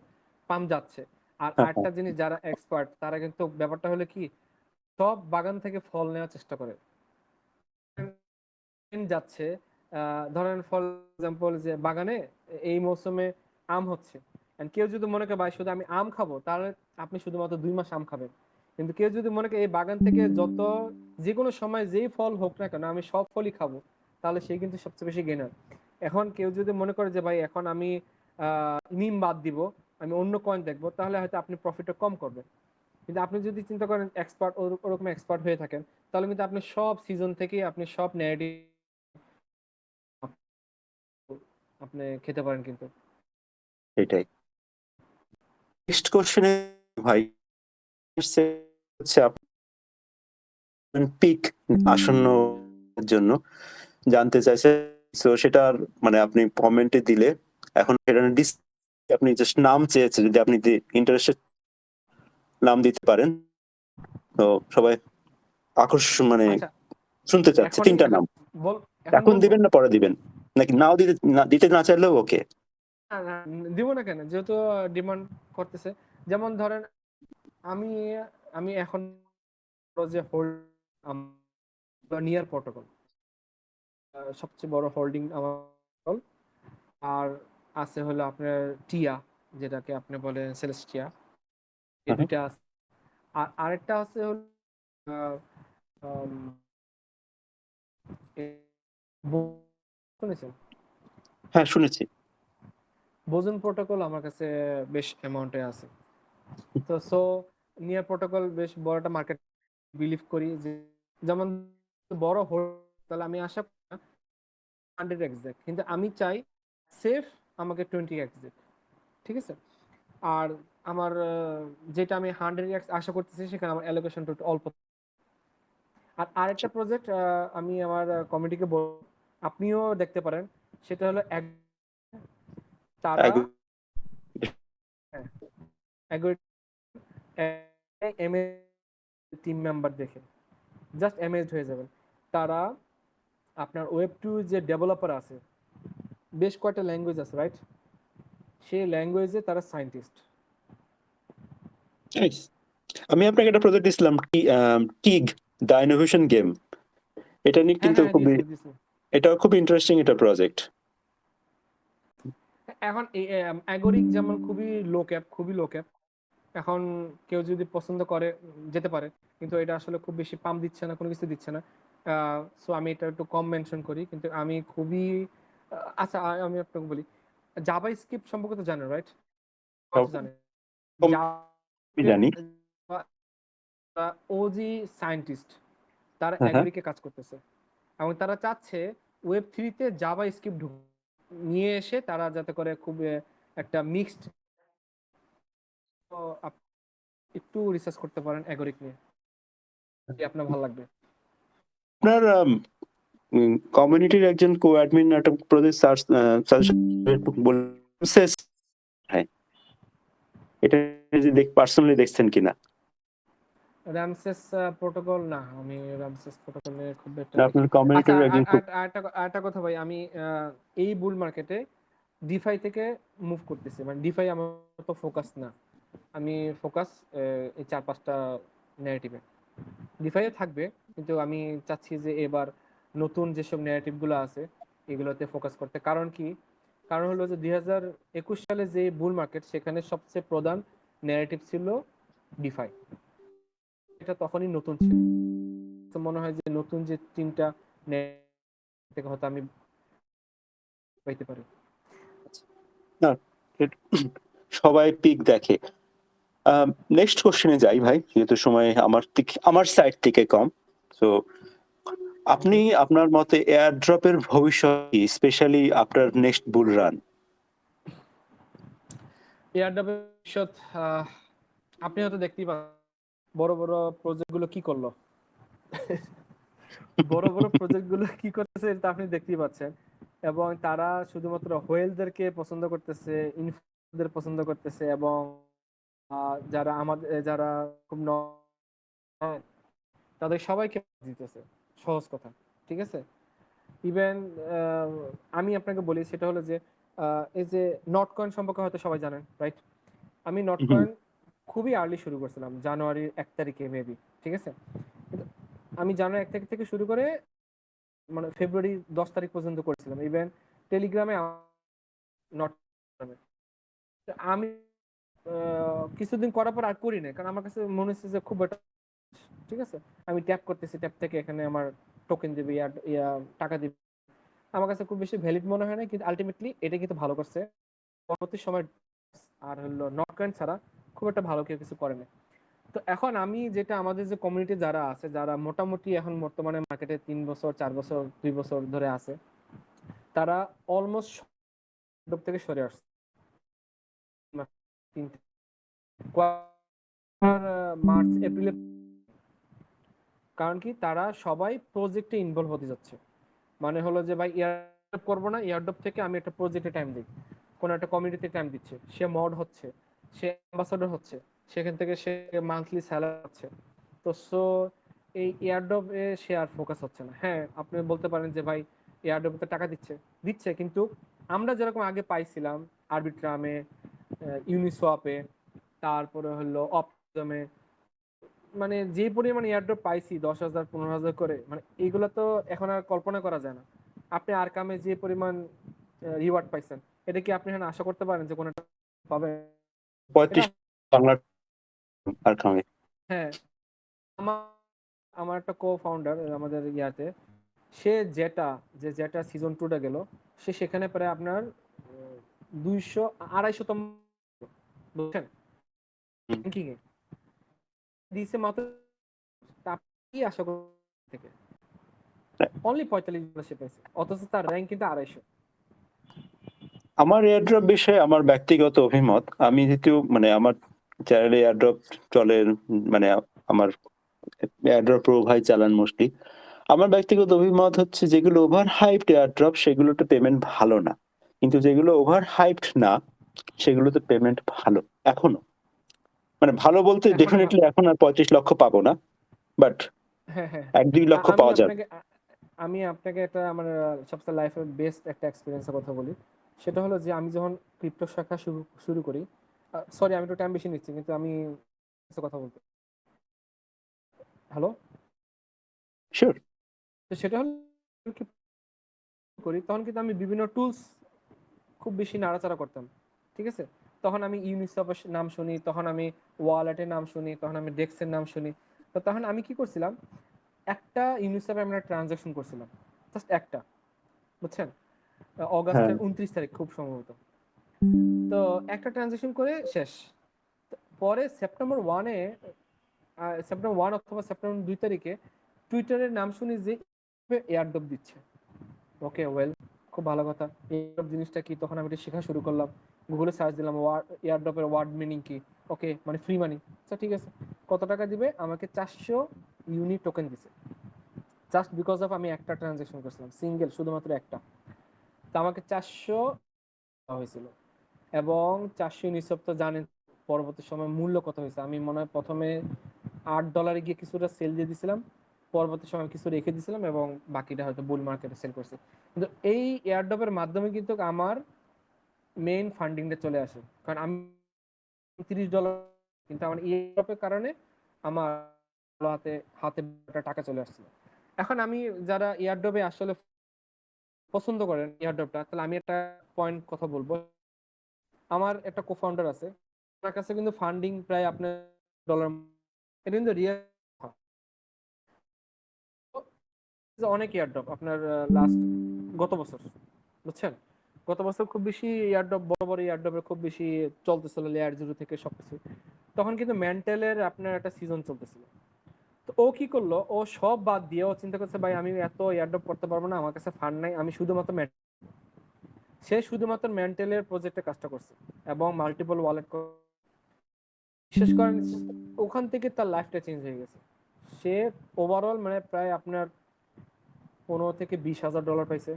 পাম যাচ্ছে। আর আরেকটা জিনিস, যারা এক্সপার্ট তারা কিন্তু ব্যাপারটা হলো কি, সব বাগান থেকে ফল নেওয়ার চেষ্টা করে যাচ্ছে। ধরেন ফর এক্সাম্পল যে বাগানে এই মৌসুমে আম হচ্ছে, and কেউ যদি মনে করে ভাই শুধু আমি আম খাবো, তাহলে আপনি শুধুমাত্র 2 মাস আম খাবেন। কিন্তু কেউ যদি মনে করে এই বাগান থেকে যত, যে কোনো সময় যেই ফল হোক না কেন আমি সব ফলই খাবো, তাহলে সে কিন্তু সবচেয়ে বেশি গেনার। এখন কেউ যদি মনে করে যে ভাই এখন আমি নিম বাদ দিব, আমি অন্য কয়েন দেখবো, তাহলে হয়তো আপনি প্রফিটটা কম করবেন। কিন্তু আপনি যদি চিন্তা করেন এক্সপার্ট, ওরকম এক্সপার্ট হয়ে থাকেন, তাহলে কিন্তু আপনি সব সিজন থেকে আপনি সব ন্যারেটিভ আপনি খেতে পারেন কিন্তু। সেটাই। নেক্সট কোশ্চেনে ভাই হচ্ছে আপনার পিক আসন্ন জন্য জানতে চাইছে। সো সেটার মানে আপনি কমেন্টে দিলে এখন সেটা আপনি জাস্ট নাম চেয়েছে, যদি আপনি ইন্টারেস্টেড নাম দিতে পারেন। তো সবাই আকর্ষণ মানে আচ্ছা শুনতে চাচ্ছে এখনই তিনটা এখন নাম। বল এখন এখন বলবো দিবেন না পরে দিবেন, নাকি নাও দিতে না চাইলেও ওকে? না, না, দিব না কেন, যেহেতু ডিমান্ড করতেছে। যেমন ধরেন আমি আমি এখন যে হোল্ড নিয়ার প্রটোকল সবচেয়ে বড় হোল্ডিং আমার protocol। আর আছে হলো আপনার টিয়া, যেটাকে আপনি বলেন সেলেস্টিয়া, এই দুইটা আছে। আর আরেকটা আছে হলো আহ, উম, শুনেছেন হ্যাঁ শুনেছি। বোজন প্রোটোকল আমার কাছে বেশ অ্যামাউন্টে আছে। তো নিয়ার প্রোটোকল বেশ বড় একটা মার্কেট বিলিভ করি যে যেমন বড় হোল্ড, তাহলে আমি আশা করি 100 এক্সাক্ট, কিন্তু আমি চাই সেফ আমাকে 20 এক্সাক্ট, ঠিক আছে। আর আমার যেটা আমি 100 আশা করতেছি সেখানে আমার অ্যালোকেশনটা একটু অল্প। আর আরেকটা প্রজেক্ট আমি আমার কমিটিকে আপনিও দেখতে পারেন, সেটা হলো তারা টিম মেম্বার দেখে জাস্ট অ্যামেজড হয়ে যাবেন। তারা আপনার ওয়েব টু যে ডেভেলপার আছে, বেশ কয়েকটা ল্যাঙ্গুয়েজ আছে রাইট, সেই ল্যাঙ্গুয়েজে তারা সায়েন্টিস্ট। Nice. আমি আপনাকে একটা প্রজেক্ট দিছিলাম, টিগ দ্য ইনোভেশন গেম। এটা নিয়ে হ্যাঁ কিন্তু হ্যাঁ খুবই, দিয়েছিল দিয়েছিল। এটাও খুব ইন্টারেস্টিং একটা প্রজেক্ট। এখন অ্যাগোরিক যেমন খুবই লো ক্যাপ। এখন কেউ যদি পছন্দ করে যেতে পারে, কিন্তু এটা আসলে খুব বেশি পাম দিচ্ছে না, কোনো কিছু দিচ্ছে না। সো আমি এটা একটু কম মেনশন করি, কিন্তু আমি খুবই আচ্ছা আমি আপনাকে বলি, জাভা স্ক্রিপ্ট সম্পর্কে তো জানেন রাইট? জানেন কম আমি জানি। ওজি সায়েন্টিস্ট তারা হ্যাঁ হ্যাঁ। অ্যাগরিকে কাজ করতেছে, এবং তারা চাচ্ছে ওয়েব থ্রিতে জাভা স্ক্রিপ্ট নিয়ে এসে তারা যাতে করে খুব একটা মিক্সড, একটু রিসার্চ করতে পারেন অ্যাগরিক নিয়ে, আপনার ভালো লাগবে। আপনার কমিউনিটির একজন কো অ্যাডমিন একটা প্রজেক্ট সাজেশন বলছে, হ্যাঁ এটা যে পার্সোনালি দেখছেন কিনা? রামসেস প্রোটোকল না, আমি রামসেস প্রোটোকল নিয়ে খুব একটা না, দেখি। আপনার আচ্ছা কমিউনিটির একজন খুব আরেকটা কথা ভাই, আমি এই বুল মার্কেটে ডিফাই থেকে মুভ করতেছি, মানে ডিফাই আমার তো ফোকাস না। আমি ফোকাস এই 4-5টা ন্যারেটিভে, ডিফাইও থাকবে, কিন্তু আমি চাচ্ছি যে এবার নতুন যেসব ন্যারেটিভগুলো আছে এগুলোতে ফোকাস করতে। কারণ কি, কারণ হলো যে 2021 সালে যে বুল মার্কেট, সেখানে সবচেয়ে প্রধান ন্যারেটিভ ছিল ডিফাই। এটা তখনই নতুন ছিল। তো মনে হয় যে নতুন যে 3টা থেকে হয়তো আমি পাইতে পারি। না, সবাই পিক দেখে। নেক্সট কোশ্চেনে যাই ভাই, যেহেতু সময় আমার সাইড থেকে কম। তো আপনি আপনার মতে এয়ার ড্রপের ভবিষ্যৎ কি, স্পেশালি আপনার নেক্সট বুল রান? এয়ারড্রপের ভবিষ্যৎ আপনি হয়তো দেখতেই পাচ্ছেন বড় বড় প্রজেক্টগুলো কি করলো। বড় বড় প্রজেক্টগুলো কি করতেছে এটা আপনি দেখতেই পাচ্ছেন, এবং তারা শুধুমাত্র হোয়েলদেরকে পছন্দ করতেছে, ইনফ্লুয়েন্সারদের পছন্দ করতেছে, এবং যারা আমাদের যারা খুব হ্যাঁ, তাদের সবাইকে দিতেছে, সহজ কথা, ঠিক আছে। ইভেন আমি আপনাকে বলি, সেটা হলো যে এই যে নট কয়েন সম্পর্কে হয়তো সবাই জানেন রাইট। আমি নট হুম। কয়েন খুবই আর্লি শুরু করছিলাম, জানুয়ারির 1 তারিখে মেবি, ঠিক আছে। কিন্তু আমি জানুয়ারি 1 তারিখ থেকে শুরু করে মানে ফেব্রুয়ারি 10 তারিখ পর্যন্ত করেছিলাম, ইভেন টেলিগ্রামে নট। আমি কিছুদিন করার পর আর করি না, কারণ আমার কাছে মনে হচ্ছে যে খুব একটা, ঠিক আছে। আমি ট্যাপ করতেছি, ট্যাপ থেকে এখানে আমার টোকেন দিবে, টাকা দিবে, আমার কাছে খুব বেশি ভ্যালিড মনে হয় না, কিন্তু আলটিমেটলি এটা কিন্তু ভালো করছে পরবর্তী সময়। আর হলো নট কয়েন ছাড়া খুব একটা ভালো কেউ কিছু করে না। তো এখন আমি যেটা, আমাদের যে কমিউনিটি যারা আছে, যারা মোটামুটি এখন বর্তমানে মার্কেটে 3 বছর 4 বছর 2 বছর ধরে আছে, তারা অলমোস্ট থেকে সরে আসছে। মার্চ এপ্রিলে, কারণ কি তারা সবাই প্রজেক্টে ইনভলভ হতে যাচ্ছে। মানে হলো যে ভাই এয়ারড্রপ করবো না, এয়ারড্রপ থেকে আমি একটা প্রজেক্টে টাইম দিই, কোনো একটা কমিউনিটিতে টাইম দিচ্ছে, সে মড হচ্ছে, সে অ্যাম্বাসাডর হচ্ছে, সেখান থেকে সে মান্থলি স্যালারি পাচ্ছে। তো সো এই এয়ারড্রপ এ সে আর ফোকাস হচ্ছে না। হ্যাঁ, আপনি বলতে পারেন যে ভাই এয়ারড্রপ তো টাকা দিচ্ছে, দিচ্ছে, কিন্তু আমরা যেরকম আগে পাইছিলাম আরবিট্রামে, ইউনিসোয়াপে, তারপরে হলো অপটিজমে, মানে যে পরিমাণ এয়ারড্রপ পাইছি 10,000 15,000 করে, মানে এইগুলো তো এখন আর কল্পনা করা যায় না। আপনি আরকামে যে পরিমাণ রিওয়ার্ড পাইছেন, এটা কি আপনি এখানে আশা করতে পারেন যে কোনো একটা পাবেন? এটা 35 বাংলা আর খামে। হ্যাঁ, আমার আমার একটা কো ফাউন্ডার আমাদের ইয়াতে, সে যেটা সিজন 2টা গেল, সে সেখানে প্রায় আপনার 200 250তম, বুঝছেন, হুম। র্যাঙ্কিং এ দিছে মাত্র। তা আপনি কি আশা করেন থেকে? অনলি 45 জন সে পেয়েছে, অথচ তার র্যাঙ্ক কিন্তু 250। আমার এয়ারড্রপ বিষয়ে আমার ব্যক্তিগত অভিমত, আমি যেহেতু মানে আমার চ্যানেলে এয়ারড্রপ চলে, মানে আমার এয়ারড্রপ প্রো ভাই চালান মোস্টলি। আমার ব্যক্তিগত অভিমত হচ্ছে যেগুলো ওভার হাইপড এয়ারড্রপ সেগুলোতে পেমেন্ট ভালো না, কিন্তু যেগুলো ওভার হাইপড না সেগুলোতে পেমেন্ট ভালো এখনো। মানে ভালো বলতে এখনো ভালো। ডেফিনেটলি এখন আর 35 লক্ষ পাবো না, বাট হ্যাঁ, হ্যাঁ। 1-2 লক্ষ আমি পাওয়া যাবে। আপনাকে একটা আমার সবচেয়ে লাইফের বেস্ট একটা এক্সপেরিয়েন্সের কথা বলি। সেটা হলো যে আমি যখন ক্রিপ্টো শাখা শুরু শুরু করি, সরি আমি একটু টাইম বেশি নিচ্ছি, কিন্তু আমি কথা বলতে, হ্যালো? শিওর। তো সেটা হলো কি করি, তখন কিন্তু আমি বিভিন্ন টুলস খুব বেশি নাড়াচাড়া করতাম। ঠিক আছে? তখন আমি ইউনিসেফের নাম শুনি, তখন আমি ওয়ালেটের নাম শুনি, তখন আমি ডেক্সের নাম শুনি। তো তখন আমি কি করছিলাম, একটা ইউনিসেফে আমরা ট্রানজাকশন করছিলাম। জাস্ট একটা, বুঝছেন? হ্যাঁ, অগাস্টের 29 তারিখ খুব সম্ভবত। তো একটা ট্রানজাকশন করে শেষ। পরে সেপ্টেম্বর 1 এ, সেপ্টেম্বর 1 অথবা সেপ্টেম্বর 2 তারিখে টুইটারের নাম শুনি যে এয়ারড্রপ দিচ্ছে। ওকে, ওয়েল, খুব ভালো কথা। এয়ারড্রপ জিনিসটা কি? তখন আমি এটা শেখা শুরু করলাম। গুগলে সার্চ দিলাম এয়ারড্রপের ওয়ার্ড মিনিং কি। ওকে, মানে ফ্রি মানি। আচ্ছা ঠিক আছে, কত টাকা দিবে? আমাকে 400 ইউনি টোকেন দিছে, জাস্ট বিকজ অফ আমি একটা ট্রানজাকশন করছিলাম, সিঙ্গেল, শুধুমাত্র একটা। তো আমাকে 400 হয়েছিল, এবং 400 ইউনিসেফ তো জানেন পরবর্তী সময় মূল্য কত হয়েছে। আমি মনে হয় প্রথমে $8 গিয়ে কিছুটা সেল দিয়ে দিছিলাম, পরবর্তী সময় কিছু রেখে দিছিলাম, এবং বাকিটা হয়তো বুল মার্কেটে সেল করছি। কিন্তু এই এয়ারড্রপের মাধ্যমে কিন্তু আমার মেইন ফান্ডিংটা চলে আসে, কারণ আমি $30, কিন্তু আমার এয়ারড্রপের কারণে আমার হাতে হাতে টাকা চলে আসছিল। এখন আমি, যারা এয়ারড্রপে আসলে পছন্দ করেন এয়ারড্রপটা, তাহলে আমি একটা পয়েন্ট কথা বলবো। আমার একটা কো-ফাউন্ডার আছে, তার কাছে কিন্তু ফান্ডিং প্রায় আপনার ডলার, এটা কিন্তু রিয়েল। অনেক এয়ারড্রপ আপনার লাস্ট গত বছর, বুঝছেন, গত বছর খুব বেশি এয়ারড্রপ, বড় বড় এয়ারড্রপের খুব বেশি চলতেছিল, লেয়ার 0 থেকে সবকিছু। তখন কিন্তু মেন্টালের আপনার একটা সিজন চলতেছিল। তো ও কি করলো, ও সব বাদ দিয়ে ও চিন্তা করছে ভাই আমি এত এয়ারড্রপ করতে পারবো না, আমার কাছে ফান্ড নাই, আমি শুধুমাত্র সে শুধুমাত্র মেন্টালের প্রজেক্টে কাজটা করছে, এবং মাল্টিপল ওয়ালেট, বিশেষ করেন ওখান থেকে তার লাইফটা চেঞ্জ হয়ে গেছে। সে ওভারঅল মানে প্রায় আপনার 15 থেকে 20 হাজার ডলার পাইছে,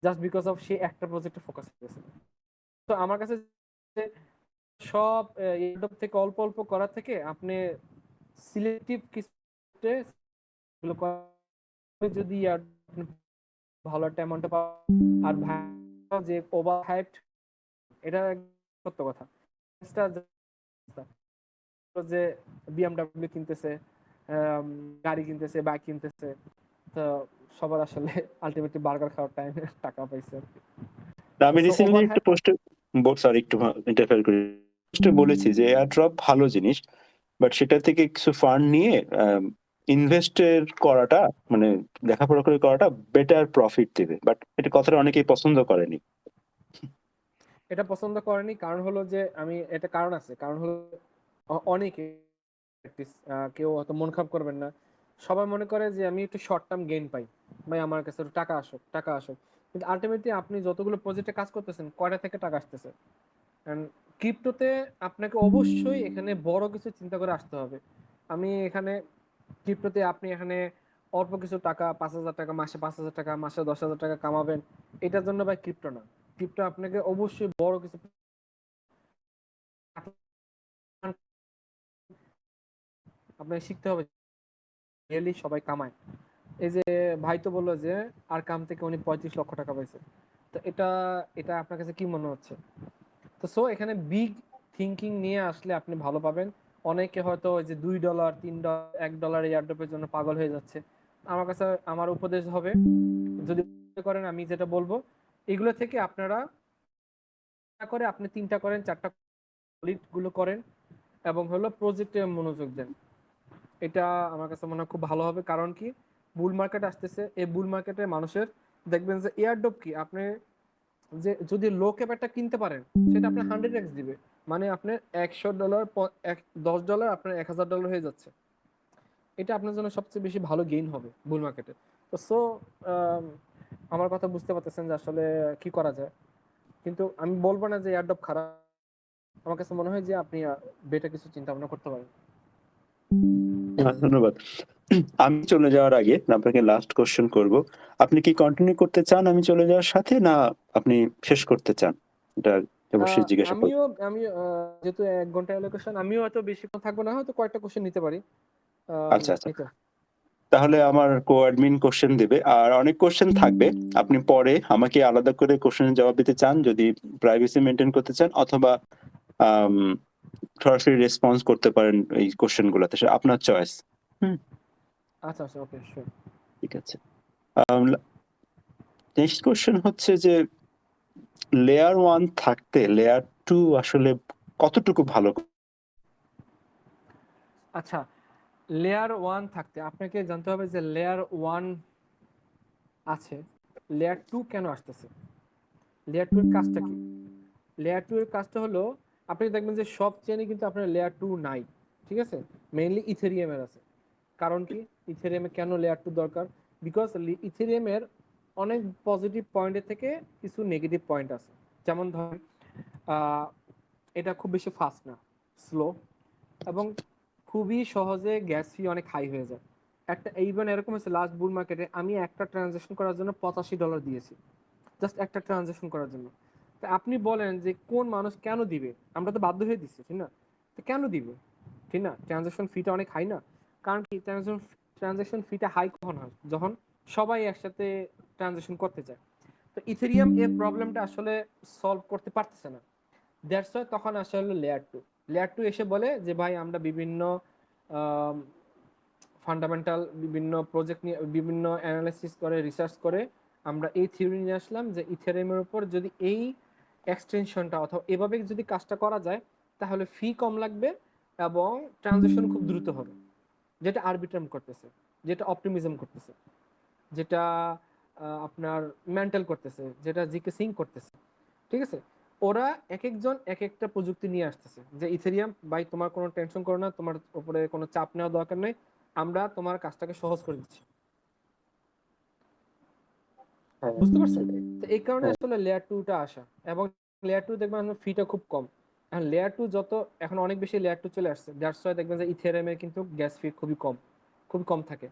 জাস্ট বিকজ অফ সে একটা প্রজেক্টে ফোকাস করেছে। তো আমার কাছে সব এয়ারড্রপ থেকে অল্প অল্প করা থেকে আপনি সিলেক্টিভ কিছু যদি ভালো একটা অ্যামাউন্টে আর যে ওভার হাইপড, এটা সত্য কথা। যে বিএমডব্লিউ কিনতেছে, গাড়ি কিনতেছে, বাইক কিনতেছে, তো সবার আসলে আলটিমেটলি বার্গার খাওয়ার টাইম টাকা পাইছে। না, আমি সো রিসেন্টলি ওভার একটু পোস্টে, সরি একটু ইন্টারফেয়ার করি, পোস্টে বলেছি যে এয়ারড্রপ ভালো জিনিস, বাট সেটা থেকে কিছু ফান্ড নিয়ে ইনভেস্টের করাটা, মানে লেখাপড়া করে করাটা বেটার প্রফিট দেবে, বাট এটা কথাটা অনেকেই পছন্দ করেনি। এটা পছন্দ করেনি, কারণ হলো যে আমি, এটা কারণ আছে, কারণ হলো অনেকে প্র্যাকটিস, কেউ হয়তো মন খারাপ করবেন না, সবাই মনে করে যে আমি একটু শর্ট টার্ম গেইন পাই, ভাই আমার কাছে একটু টাকা আসুক, টাকা আসুক, কিন্তু আলটিমেটলি আপনি যতগুলো প্রজেক্টে কাজ করতেছেন কয়টা থেকে টাকা আসতেছে, ক্রিপ্টোতে আপনাকে অবশ্যই এখানে বড় কিছু চিন্তা করে আসতে হবে। আমি এখানে ক্রিপ্টোতে আপনি এখানে অল্প কিছু টাকা 5,000 টাকা মাসে 5,000 টাকা মাসে 10,000 টাকা কামাবেন, এটার জন্য ভাই ক্রিপ্টো না। ক্রিপ্টো আপনাকে অবশ্যই বড় কিছু আপনাকে শিখতে হবে। রিয়েলি সবাই কামায়। এই যে ভাই তো বললো যে আর কাম থেকে উনি 35 লক্ষ টাকা পাইছে, তো এটা এটা আপনার কাছে কি মনে হচ্ছে? তো সো এখানে বিগ থিঙ্কিং নিয়ে আসলে আপনি ভালো পাবেন। অনেকে হয়তো ওই যে $2 $3 $1 এয়ারড্রপের জন্য পাগল হয়ে যাচ্ছে। আমার কাছে আমার উপদেশ হবে, যদি মনে করেন আমি যেটা বলবো, এগুলো থেকে আপনারা করে আপনি 3টা করেন 4টা গুলো করেন এবং হলো প্রজেক্টে মনোযোগ দেন। এটা আমার কাছে মনে হয় খুব ভালো হবে। কারণ কি, বুল মার্কেট আসতেছে, এই বুল মার্কেটে মানুষের দেখবেন যে এয়ারড্রপ কি আপনি যে যদি লো ক্যাপেরটা কিনতে পারেন সেটা আপনার 100x দিবে। মানে আপনার $100 $10 আপনার $1,000 হয়ে যাচ্ছে। এটা আপনার জন্য সবচেয়ে বেশি ভালো গেইন হবে বুল মার্কেটে। তো সো আমার কথা বুঝতে পারতেছেন যে আসলে কি করা যায়। কিন্তু আমি বলবো না যে এয়ারড্রপ খারাপ। আমার কাছে মনে হয় যে আপনি বেটার কিছু চিন্তা ভাবনা করতে পারেন। ধন্যবাদ। আমি চলে যাওয়ার আগে আপনাকে লাস্ট কোশ্চেন করব। আপনি কি কন্টিনিউ করতে চান আমি চলে যাওয়ার সাথে, না আপনি শেষ করতে চান? এটা অবশ্যই জিজ্ঞাসা করব। আমি যেহেতু 1 ঘন্টা অ্যালোকেশন, আমিও হয়তো বেশিক্ষণ থাকবো না, হয়তো কয়েকটা কোশ্চেন নিতে পারি। আচ্ছা, আচ্ছা। এই তো। তাহলে আমার কো-অ্যাডমিন কোশ্চেন দিবে। আর অনেক কোশ্চেন থাকবে। আপনি পরে আমাকে আলাদা করে কোশ্চেনের জবাব দিতে চান যদি প্রাইভেসি মেইনটেইন করতে চান, অথবা আম সরাসরি রেসপন্স করতে পারেন এই কোশ্চেন গুলাতে। সেটা আপনার চয়েস। হুম, আচ্ছা আচ্ছা, ওকে, শিওর। ঠিক আছে। নেক্সট কোশ্চেন হচ্ছে যে লেয়ার 1 থাকতে লেয়ার 2 আসলে কতটুকু ভালো? আচ্ছা, লেয়ার 1 থাকতে আপনাকে জানতে হবে যে লেয়ার 1 আছে, লেয়ার 2 কেন আসতেছে, লেয়ার 2 এর কাজটা কি? লেয়ার 2 এর কাজটা হলো, আপনি দেখবেন যে সব চেইনে কিন্তু আপনার লেয়ার 2 নাই। ঠিক আছে? মেইনলি ইথেরিয়ামের আছে। কারণ কি? ইথেরিয়ামে কেন লেয়ার 2 দরকার? বিকজ ইথেরিয়ামের অনেক পজিটিভ পয়েন্টের থেকে কিছু নেগেটিভ পয়েন্ট আছে। যেমন ধরেন আহ, এটা খুব বেশি ফাস্ট না, স্লো, এবং খুবই সহজে গ্যাস ফি অনেক হাই হয়ে যায়। একটা ইভেন এরকম হচ্ছে, লাস্ট বুল মার্কেটে আমি একটা ট্রানজাকশন করার জন্য $85 দিয়েছি, জাস্ট একটা ট্রানজাকশন করার জন্য। তা আপনি বলেন যে কোন মানুষ কেন দিবে? আমরা তো বাধ্য হয়ে দিচ্ছি, ঠিক না? তো কেন দিবে, ঠিক না? ট্রানজাকশন ফিটা অনেক হাই না? কারণ কি, ট্রানজাকশন ফিটা হাই কখন হয়? যখন সবাই একসাথে ট্রানজাকশন করতে চায়। তো ইথেরিয়াম এই প্রবলেমটা আসলে সলভ করতে পারতেছে না। দ্যাটস ওয়াই তখন আসে হলো লেয়ার 2। লেয়ার 2 এসে বলে যে ভাই আমরা বিভিন্ন ফান্ডামেন্টাল বিভিন্ন প্রজেক্ট নিয়ে বিভিন্ন অ্যানালাইসিস করে রিসার্চ করে আমরা এই থিওরি নিয়ে আসলাম যে ইথেরিয়ামের উপর যদি এই এক্সটেনশনটা অথবা এভাবে যদি কাজটা করা যায়, তাহলে ফি কম লাগবে এবং ট্রানজাকশন খুব দ্রুত হবে। যেটা আরবিট্রাম করতেছে, যেটা অপটিমিজম করতেছে, যেটা আপনার মেন্টাল করতেছে, যেটা জিকে সিং করতেছে। ঠিক আছে? ওরা এক একজন এক একটা প্রযুক্তি নিয়ে আসতেছে যে ইথেরিয়াম ভাই তোমার কোনো টেনশন করো না, তোমার উপরে কোনো চাপ নেওয়ার দরকার নেই, আমরা তোমার কাজটাকে সহজ করে দিচ্ছি। হ্যাঁ, বুঝতে পারছেন? সেটাই। তো এই কারণে হ্যাঁ, আসলে লেয়ার 2 টা আসা। এবং লেয়ার 2 দেখবেন ফিটা খুব কম। এখন লেয়ার 2 যত এখন অনেক বেশি লেয়ার 2 চলে আসছে, দ্যাটস ওয়াই দেখবেন যে ইথেরিয়ামে কিন্তু গ্যাস ফি খুবই কম, খুবই কম থাকে,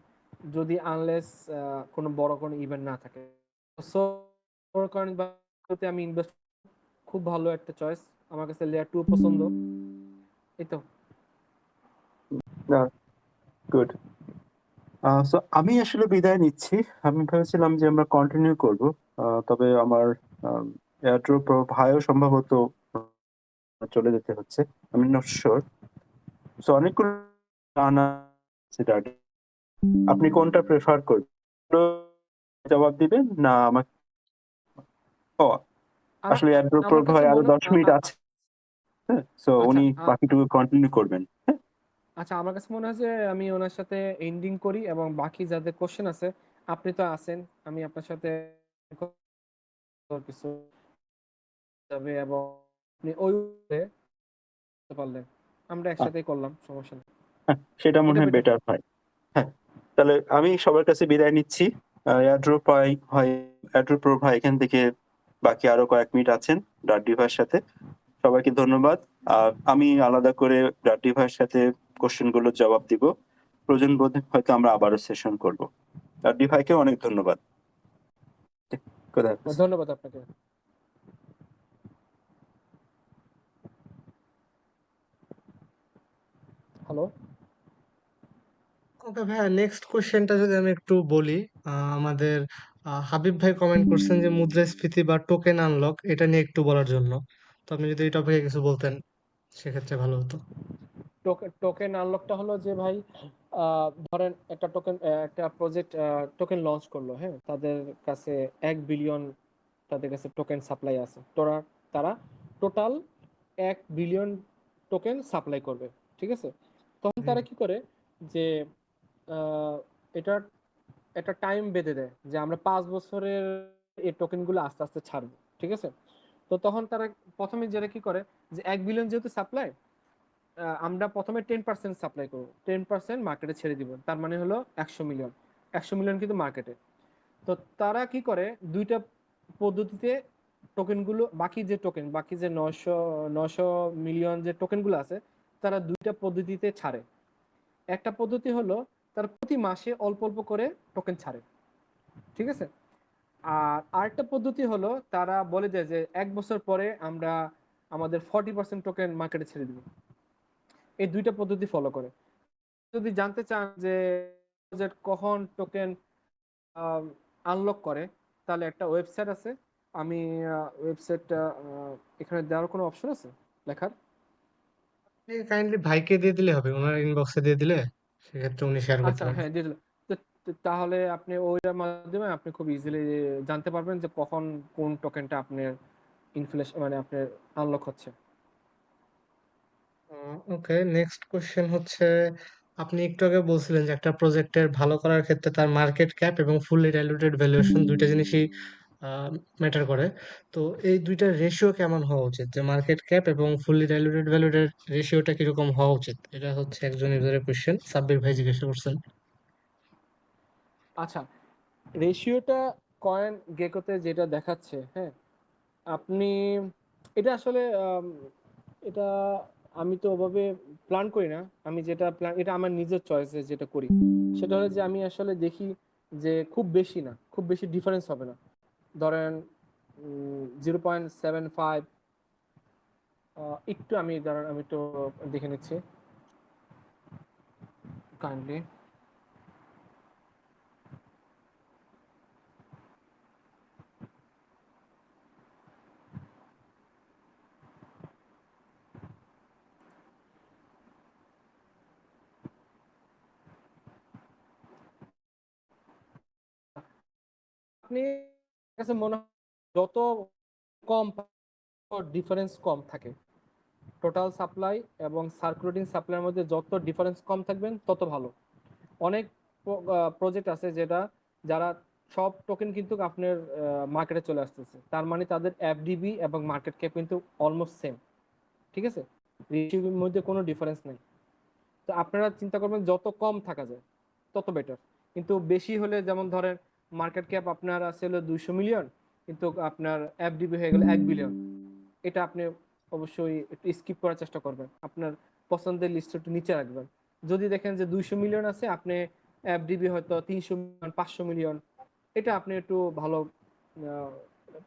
যদি আনলেস কোনো বড় কোনো ইভেন্ট না থাকে। সো ওর কারণে আমি ইনভেস্ট, খুব ভালো একটা চয়েস। আমার কাছে লেয়ার 2 পছন্দ। এই তো। না, গুড। সো আমি আসলে বিদায় নিচ্ছি। আমি ভেবেছিলাম যে আমরা কন্টিনিউ করব। তবে আমার এয়ারড্রপ ভাইও সম্ভবত চলে যেতে হচ্ছে। আমি নট শিওর। সো অনেকগুলো জানা আছে data। আপনি কোনটা প্রেফার করবেন? জবাব দিবেন না আমাকে? ও, আমার আসলে এয়ারড্রপ আমার কাছে ভাই আরো মনে 10 মিনিট আছে। হ্যাঁ, সো আচ্ছা উনি বাকিটুকু কন্টিনিউ করবেন। হ্যাঁ, আচ্ছা, আমার কাছে মনে হয় যে আমি ওনার সাথে এন্ডিং করি এবং বাকি যাদের কোশ্চেন আছে, আপনি তো আছেন, আমি আপনার সাথে কিছু যাবে এবং আপনি ওই পারলেন, আমরা একসাথেই করলাম, সমস্যা নেই। হ্যাঁ, সেটা মনে এটা হয় বেটার। বেটার হয়। হ্যাঁ, তাহলে আমি সবার কাছে বিদায় নিচ্ছি। এয়ারড্রপ ভাই এখান থেকে বাকি আরো কয়েক মিনিট আছেন ডার্টি ভাইয়ের সাথে। সবাইকে ধন্যবাদ। আমি আলাদা করে রাড্ডি ভাইয়ের সাথে কোশ্চেন গুলোর জবাব দিব। প্রয়োজন বোধে হয়তো আমরা আবারও সেশন করব। রাড্ডি ভাইকে অনেক ধন্যবাদ। খোদা হাফেজ। ধন্যবাদ আপনাকে। হ্যালো। ওকে ভাইয়া, নেক্সট কোশ্চেনটা যদি আমি একটু বলি, আমাদের হাবিব ভাই কমেন্ট করছেন যে মুদ্রাস্ফীতি বা টোকেন আনলক এটা নিয়ে একটু বলার জন্য। তো আপনি যদি এই টপিকে কিছু বলতেন সেক্ষেত্রে ভালো হতো। টোকেন আনলকটা হলো যে ভাই, ধরেন একটা প্রজেক্ট টোকেন লঞ্চ করলো, হ্যাঁ, তাদের কাছে 1 বিলিয়ন তাদের কাছে টোকেন সাপ্লাই আছে। তারা টোটাল 1 বিলিয়ন টোকেন সাপ্লাই করবে, ঠিক আছে। তখন জি। তারা কি করে যে আহ, এটা একটা টাইম বেঁধে দেয় যে আমরা 5 বছরের এই টোকেনগুলো আস্তে আস্তে ছাড়বো, ঠিক আছে। তো তখন তারা প্রথমে যেটা কি করে, যে 1 বিলিয়ন যেহেতু সাপ্লাই, আমরা প্রথমে 10% সাপ্লাই করবো, 10% মার্কেটে ছেড়ে দিব, তার মানে হলো 100 মিলিয়ন। 100 মিলিয়ন কিন্তু মার্কেটে। তো তারা কি করে, দুইটা পদ্ধতিতে টোকেনগুলো, বাকি যে 900 মিলিয়ন যে টোকেনগুলো আছে, তারা দুইটা পদ্ধতিতে ছাড়ে। একটা পদ্ধতি হলো তারা প্রতি মাসে অল্প অল্প করে টোকেন ছাড়ে, ঠিক আছে। আর আরেকটা পদ্ধতি হলো তারা বলে দেয় যে 1 বছর পরে আমরা আমাদের 40% টোকেন মার্কেটে ছেড়ে দিব। এই দুইটা পদ্ধতি ফলো করে। যদি জানতে চান যে প্রজেক্ট কখন টোকেন আনলক করে, তাহলে একটা ওয়েবসাইট আছে। আমি ওয়েবসাইটটা এখানে দেওয়ার কোনো অপশন আছে লেখার? কাইন্ডলি ভাইকে দিয়ে দিলে হবে, ওনার ইনবক্সে দিয়ে দিলে সেক্ষেত্রে উনি শেয়ার করতে আচ্ছা, পারবেন। হ্যাঁ, দিয়ে দিলাম। তাহলে আপনি ওইটার মাধ্যমে আপনি খুব ইজিলি জানতে পারবেন যে কখন কোন টোকেনটা আপনার ইনফ্লেশন মানে আপনার আনলক হচ্ছে। ওকে, নেক্সট কোশ্চেন হচ্ছে, আপনি একটু আগে বলছিলেন যে একটা প্রজেক্টের ভালো করার ক্ষেত্রে তার মার্কেট ক্যাপ এবং ফুললি ডাইলুটেড ভ্যালুয়েশন দুইটা জিনিসই ম্যাটার করে। তো এই দুইটার রেশিও কেমন হওয়া উচিত, যে মার্কেট ক্যাপ এবং ফুললি ডাইলুটেড ভ্যালুয়ের রেশিওটা কিরকম হওয়া উচিত? এটা হচ্ছে একজন ইউজারের কোশ্চেন, সাব্বির ভাই জিজ্ঞাসা করছেন। আচ্ছা, রেশিওটা কয়েন গেকোতে যেটা দেখাচ্ছে, হ্যাঁ, আপনি এটা আসলে এটা আমি তো ওভাবে প্ল্যান করি না। আমি যেটা প্ল্যান, এটা আমার নিজের চয়েসে যেটা করি, সেটা হলো যে আমি আসলে দেখি যে খুব বেশি না, খুব বেশি ডিফারেন্স হবে না। ধরেন 0.75, একটু আমি ধরেন আমি একটু দেখে নিচ্ছি কাইন্ডলি। আপনি কাছে মনে হয় যত কম ডিফারেন্স কম থাকে, টোটাল সাপ্লাই এবং সার্কুলেটিং সাপ্লাইয়ের মধ্যে যত ডিফারেন্স কম থাকবেন তত ভালো। অনেক প্রজেক্ট আছে যেটা, যারা সব টোকেন কিন্তু আপনার মার্কেটে চলে আসতেছে, তার মানে তাদের এফডিবি এবং মার্কেট ক্যাপ কিন্তু অলমোস্ট সেম, ঠিক আছে, রেশিওর মধ্যে কোনো ডিফারেন্স নেই। তো আপনারা চিন্তা করবেন যত কম থাকা যায় তত বেটার। কিন্তু বেশি হলে, যেমন ধরেন মার্কেট ক্যাপ আপনার আছে হলো 200 মিলিয়ন, কিন্তু আপনার এফডিবি হয়ে গেল 1 বিলিয়ন, এটা আপনি অবশ্যই একটু স্কিপ করার চেষ্টা করবেন, আপনার পছন্দের লিস্ট একটু নিচে রাখবেন। যদি দেখেন যে 200 মিলিয়ন আছে, আপনি এফডিবি হয়তো 300 মিলিয়ন, 500 মিলিয়ন, এটা আপনি একটু ভালো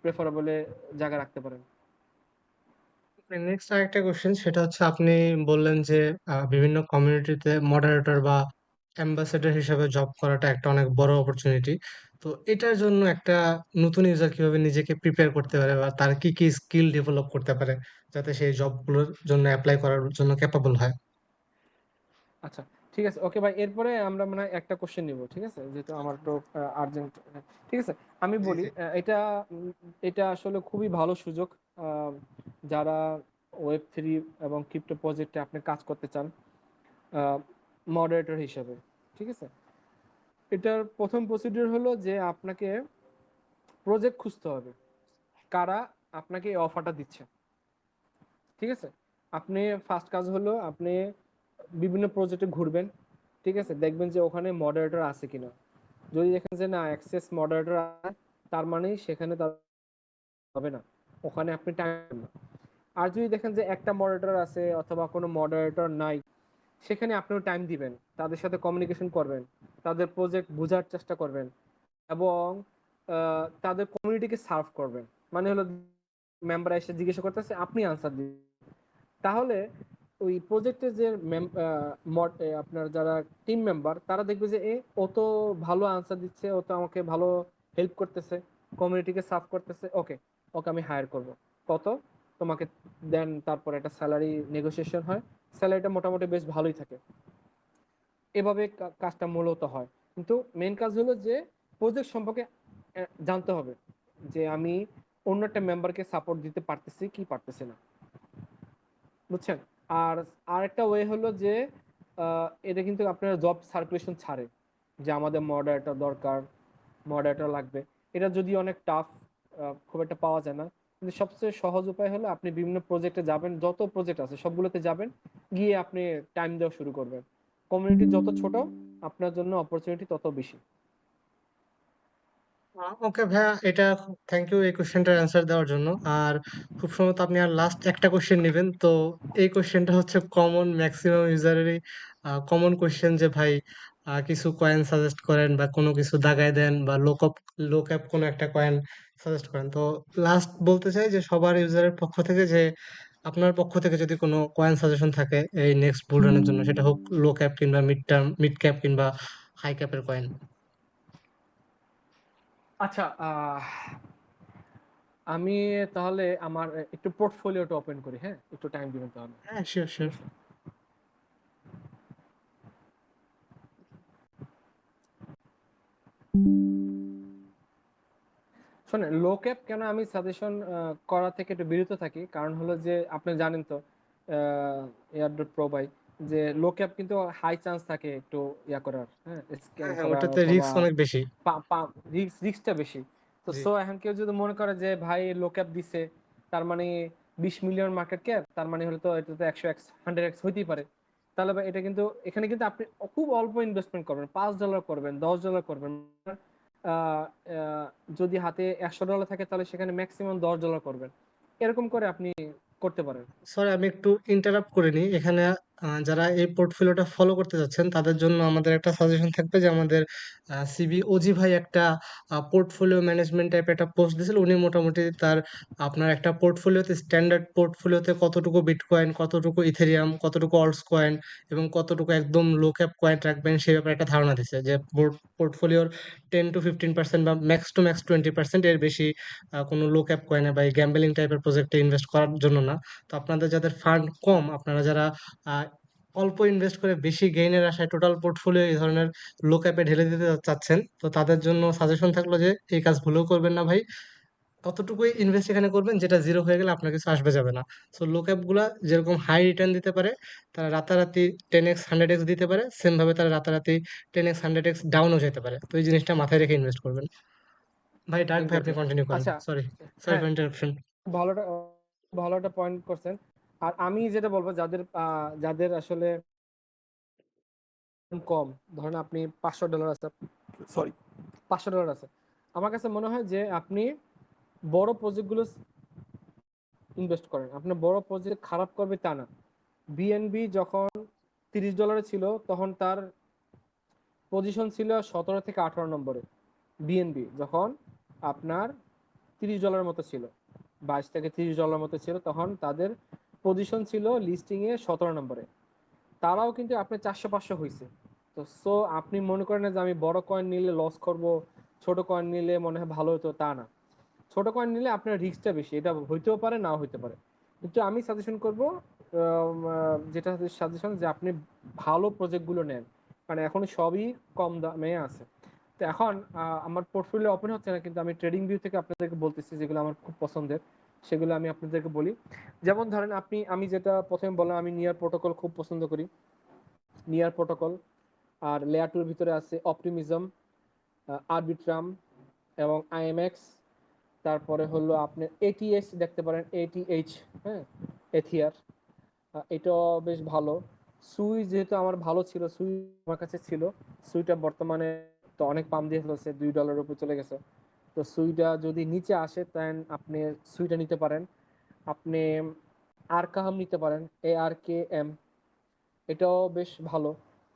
প্রেফারেবলে জায়গা রাখতে পারেন। নেক্সট আরেকটা কোশ্চেন, সেটা হচ্ছে আপনি বললেন যে বিভিন্ন কমিউনিটিতে মডারেটর বা অ্যাম্বাসেডর হিসেবে জব করাটা একটা অনেক বড় অপরচুনিটি। তো এটার জন্য একটা নতুন ইউজার কিভাবে নিজেকে প্রিপেয়ার করতে পারে বা তার কি কি স্কিল ডেভেলপ করতে পারে যাতে সেই জবগুলোর জন্য অ্যাপ্লাই করার জন্য ক্যাপাবল হয়? আচ্ছা, ঠিক আছে, ওকে ভাই, এরপরে আমরা মনে হয় একটা কোশ্চেন নিব, ঠিক আছে, যেহেতু আমার একটু আর্জেন্ট। ঠিক আছে, আমি জি বলি, জি। এটা আসলে খুবই ভালো সুযোগ। আহ, যারা ওয়েব 3 এবং ক্রিপ্টো প্রজেক্টে আপনি কাজ করতে চান মডারেটর হিসেবে, ঠিক আছে। এটার প্রথম প্রসিডিউর হলো যে আপনাকে প্রজেক্ট খুঁজতে হবে, কারা আপনাকে এই অফারটা দিচ্ছে, ঠিক আছে। আপনি ফার্স্ট কাজ হলো আপনি বিভিন্ন প্রজেক্টে ঘুরবেন, ঠিক আছে, দেখবেন যে ওখানে মডারেটর আছে কিনা। যদি দেখেন যে না, অ্যাক্সেস মডারেটর আছে, তার মানে সেখানে তার হবে না, ওখানে আপনি টাইম না। আর যদি দেখেন যে একটা মডারেটর আছে অথবা কোনো মডারেটর নাই, সেখানে আপনিও টাইম দিবেন, তাদের সাথে কমিউনিকেশন করবেন, তাদের প্রজেক্ট বোঝার চেষ্টা করবেন এবং তাদের কমিউনিটিকে সার্ভ করবেন। মানে হলো মেম্বার এসে জিজ্ঞাসা করতেছে, আপনি আনসার দিন। তাহলে ওই প্রজেক্টের যে আপনার যারা টিম মেম্বার, তারা দেখবে যে ও তো ভালো আনসার দিচ্ছে, ও তো আমাকে ভালো হেল্প করতেছে, কমিউনিটিকে সার্ভ করতেছে, ওকে ওকে আমি হায়ার করব। কত তোমাকে দেন, তারপর একটা স্যালারি নেগোসিয়েশন হয়, স্যালারিটা মোটামুটি বেশ ভালোই থাকে। এভাবে কাজটা মূলত হয়। কিন্তু মেন কাজ হলো যে প্রজেক্ট সম্পর্কে জানতে হবে যে আমি অন্য একটা মেম্বারকে সাপোর্ট দিতে পারতেছি কি পারতেছি না, বুঝছেন? আর আরেকটা ওয়ে হলো যে এটা কিন্তু আপনার জব সার্কুলেশন ছাড়ে যে আমাদের মডারেটর দরকার, মডারেটর লাগবে। এটা যদি অনেক টাফ, খুব একটা পাওয়া যায় না, কিন্তু সবচেয়ে সহজ উপায় হলো আপনি বিভিন্ন প্রজেক্টে যাবেন, যত প্রজেক্ট আছে সবগুলোতে যাবেন, গিয়ে আপনি টাইম দেওয়া শুরু করবেন। কমিউনিটি যত ছোট, আপনার জন্য অপরচুনিটি তত বেশি। ওকে ভাইয়া, এটা থ্যাংক ইউ এই কোশ্চেনটার অ্যান্সার দেওয়ার জন্য। আর খুব সম্ভবত আপনি আর লাস্ট একটা কোশ্চেন নেবেন, তো এই কোশ্চেনটা হচ্ছে কমন ম্যাক্সিমাম ইউজারেরই কমন কোশ্চেন, যে ভাই কিছু কয়েন সাজেস্ট করেন বা কোনো কিছু দাগায় দেন বা লো ক্যাপ কোনো একটা কয়েন সাজেস্ট করেন। তো লাস্ট বলতে চাই যে সবার ইউজারের পক্ষ থেকে যে আপনার পক্ষ থেকে যদি কোনো কয়েন সাজেশন থাকে এই নেক্সট বুল রানের জন্য, সেটা হোক লো ক্যাপ কিংবা মিড ক্যাপ কিংবা হাই ক্যাপের কয়েন। আচ্ছা, আমি তাহলে আমার একটু পোর্টফোলিওটা ওপেন করি, হ্যাঁ? একটু টাইম দিবেন তাহলে। হ্যাঁ, শিওর ঠিক শিওর। আছে? শোনেন, লো ক্যাপ কেন আমি সাজেশন করা থেকে একটু বিরত থাকি, কারণ হলো যে আপনি জানেন তো এয়ারড্রপ প্রো ভাই, যে লো ক্যাপ কিন্তু হাই চান্স থাকে একটু ইয়া করার, হ্যাঁ, স্ক্যাম হ্যাঁ হ্যাঁ, করার ওটাতে অথবা রিস্ক অনেক বেশি। রিস্কটা বেশি। তো জি। সো এখন কেউ যদি মনে করে যে ভাই লো ক্যাপ দিছে, তার মানে 20 মিলিয়ন মার্কেট ক্যাপ, তার মানে হলে তো এটা তো 100x 100x হইতেই পারে। তাহলে ভাই এটা কিন্তু, এখানে কিন্তু আপনি খুব অল্প ইনভেস্টমেন্ট করবেন, $5 করবেন, $10 করবেন। আহ, আহ, যদি হাতে $100 থাকে তাহলে সেখানে ম্যাক্সিমাম $10 করবেন, এরকম করে আপনি করতে পারেন। সরি, আমি একটু ইন্টারাপ্ট করে নিই এখানে। যারা এই পোর্টফোলিওটা ফলো করতে যাচ্ছেন তাদের জন্য আমাদের একটা সাজেশন থাকবে যে আমাদের সিবি ওজি ভাই একটা পোর্টফোলিও ম্যানেজমেন্ট টাইপ একটা পোস্ট দিয়েছিল। উনি মোটামুটি তার আপনার একটা পোর্টফোলিওতে, স্ট্যান্ডার্ড পোর্টফোলিওতে কতটুকু বিটকয়েন, কতটুকু ইথেরিয়াম, কতটুকু অল্টস কয়েন এবং কতটুকু একদম লো ক্যাপ কয়েন রাখবেন সেই ব্যাপারে একটা ধারণা দিচ্ছে, যে পোর্টফোলিওর 10 to 15% বা ম্যাক্স টু ম্যাক্স 20% এর বেশি কোনো লো ক্যাপ কয়েনে বা গ্যাম্বলিং টাইপের প্রজেক্টে ইনভেস্ট করার জন্য না। তো আপনাদের যাদের ফান্ড কম, আপনারা যারা আহ, অল্প ইনভেস্ট করে বেশি গেইনের আশায় টোটাল পোর্টফোলিও এই ধরনের লো ক্যাপে ঢেলে দিতে চাচ্ছেন, তো তাদের জন্য সাজেশন থাকলো যে এই কাজ ভুলেও করবেন না ভাই। ততটুকুই ইনভেস্ট এখানে করবেন যেটা জিরো হয়ে গেলে আপনার কিছু আসবে যাবে না। সো লো ক্যাপ গুলা যেরকম হাই রিটার্ন দিতে পারে, তারা রাতারাতি 10x 100x দিতে পারে, সেম ভাবে তারা রাতারাতি 10x 100x ডাউনও যেতে পারে। তো এই জিনিসটা মাথায় রেখে ইনভেস্ট করবেন। ভাই ডার্ক ভাই, আপনি এক্স্যাক্টলি। কন্টিনিউ করেন। আচ্ছা, সরি, সরি হ্যাঁ, ফর ইন্টারাপশন। ভালোটা ভালো একটা পয়েন্ট করছেন। আর আমি যেটা বলবো, যাদের যাদের আসলে কম, ধরেন আপনি $500 আছে, সরি, $500 আছে, আমার কাছে মনে হয় যে আপনি বড় প্রজেক্টগুলো ইনভেস্ট করেন। আপনার বড় প্রজেক্ট খারাপ করবে তা না। বিএনবি যখন $30 ছিল, তখন তার পজিশন ছিল 17 থেকে 18 নম্বরে। বিএনবি যখন আপনার $30 মতো ছিল, 22 থেকে $30 মতো ছিল, তখন তাদের পজিশন ছিল লিস্টিংয়ে 17 নম্বরে। তারাও কিন্তু আপনার 400-500 হয়েছে। তো সো আপনি মনে করেন না যে আমি বড় কয়েন নিলে লস করব, ছোট কয়েন নিলে মনে হয় ভালো হতো, তা না। ছোট কয়েন নিলে আপনার রিস্কটা বেশি, এটা হইতেও পারে নাও হইতে পারে। কিন্তু আমি সাজেশন করব, যেটা সাজেশন, যে আপনি ভালো প্রজেক্টগুলো নেন, কারণ এখন সবই কম দামে আছে। তো এখন আমার পোর্টফোলিও ওপেন হচ্ছে না, কিন্তু আমি ট্রেডিং ভিউ থেকে আপনাদেরকে বলতেছি যেগুলো আমার খুব পছন্দের, সেগুলো আমি আপনাদেরকে বলি। যেমন ধরেন আমি যেটা প্রথমে বললাম, আমি নিয়ার প্রোটোকল খুব পছন্দ করি। নিয়ার প্রোটোকল, আর লেয়ার টুর ভিতরে আছে অপটিমিজম, আরবিট্রাম এবং আইএমএক্স। তারপরে হলো আপনি এটিএস দেখতে পারেন, এটিএইচ, হ্যাঁ, এথিয়ার, এটাও বেশ ভালো। সুই যেহেতু আমার ভালো ছিল, সুই আমার কাছে ছিল, সুইটা বর্তমানে তো অনেক পাম দিয়ে ফেলেছে, $2 উপরে চলে গেছে। তো সুইটা যদি নিচে আসে, দেন আপনি সুইটা নিতে পারেন। আপনি আরকাহাম নিতে পারেন, ARKM, এটাও বেশ ভালো,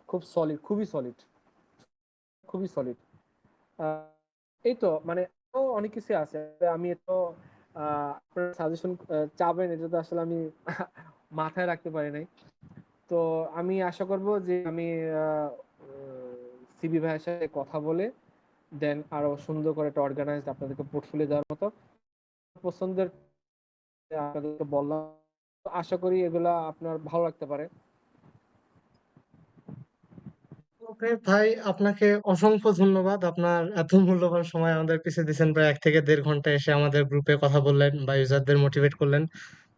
খুব সলিড, খুবই সলিড, খুবই সলিড। এই তো মানে আরো অনেক কিছু আছে, আমি তো আপনার সাজেশন চাবেন, এটা তো আসলে আমি মাথায় রাখতে পারি নাই। তো আমি আশা করব যে আমি সিবি ভাইয়ের সাথে কথা বলে দেন আরো সুন্দর করে একটা অর্গানাইজড আপনাদেরকে পোর্টফোলিও দেওয়ার মতো পছন্দের আপনাদেরকে বললাম। আশা করি এগুলা আপনার ভালো লাগতে পারে। ওকে ভাই, আপনাকে অসংখ্য ধন্যবাদ। আপনার এত মূল্যবান সময় আমাদের পিছে দিচ্ছেন, প্রায় 1 থেকে 1.5 ঘন্টা এসে আমাদের গ্রুপে কথা বললেন বা ইউজারদের মোটিভেট করলেন।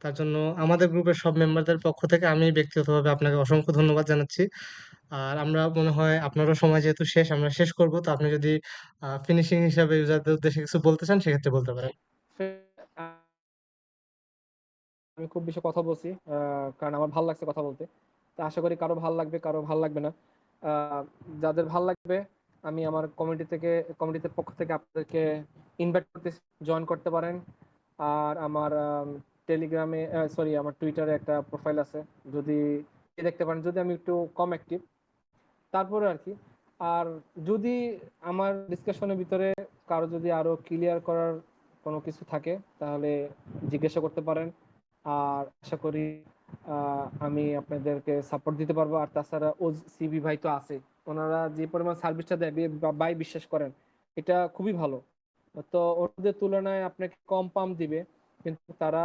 তার জন্য আমাদের গ্রুপের সব মেম্বারদের পক্ষ থেকে আমি ব্যক্তিগতভাবে আপনাকে অসংখ্য ধন্যবাদ জানাচ্ছি। আর আমরা মনে হয় আপনারও সময় যেহেতু শেষ, আমরা শেষ করব। তো আপনি যদি ফিনিশিং হিসাবে ইউজারদের উদ্দেশ্যে কিছু বলতে চান, সেক্ষেত্রে বলতে পারেন। আমি খুব বেশি কথা বলছি, কারণ আমার ভালো লাগছে কথা বলতে। তো আশা করি কারো ভালো লাগবে, কারো ভালো লাগবে না। আহ, যাদের ভালো লাগবে আমি আমার কমিটিতে পক্ষ থেকে আপনাদেরকে ইনভাইট করতে, জয়েন করতে পারেন। আর আমার টেলিগ্রামে, সরি, আমার টুইটারে একটা প্রোফাইল আছে, যদি দেখতে পারেন, যদি আমি একটু কম অ্যাক্টিভ তারপরে আর কি। আর যদি আমার ডিসকাশনের ভিতরে কারো যদি আরো ক্লিয়ার করার কোনো কিছু থাকে তাহলে জিজ্ঞাসা করতে পারেন। আর আশা করি আমি আপনাদেরকে সাপোর্ট দিতে পারবো। আর তাছাড়া ও সিবি ভাই তো আছে, ওনারা যে পরিমাণ সার্ভিসটা দেয় বাই বিশ্বাস করেন, এটা খুবই ভালো। তো ওদের তুলনায় আপনাকে কম পাম্প দিবে, কিন্তু তারা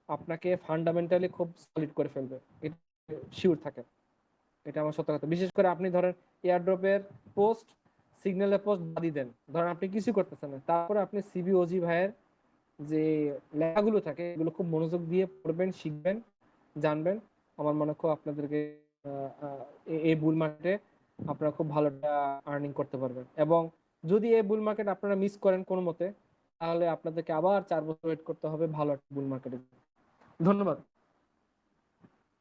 আপনাকে ফান্ডামেন্টালি খুব সলিড করে ফেলবে, এটা শিওর থাকে। এটা আমার সত্য কথা। বিশেষ করে আপনি ধরেন এয়ারড্রপের পোস্ট, সিগন্যালের পোস্ট বাদই দেন, ধরেন আপনি কিছু করতেছেন না, তারপরে আপনি সিবিওজি ভাইয়ের যে লেখাগুলো থাকে এগুলো খুব মনোযোগ দিয়ে পড়বেন, শিখবেন, জানবেন। আমার মনে হয় খুব আপনাদেরকে এই বুল মার্কেটে আপনারা খুব ভালো আর্নিং করতে পারবেন। এবং যদি এই বুল মার্কেট আপনারা মিস করেন কোনো মতে, তাহলে আপনাদেরকে আবার 4 বছর ওয়েট করতে হবে ভালো একটা বুল মার্কেটে। ধন্যবাদ।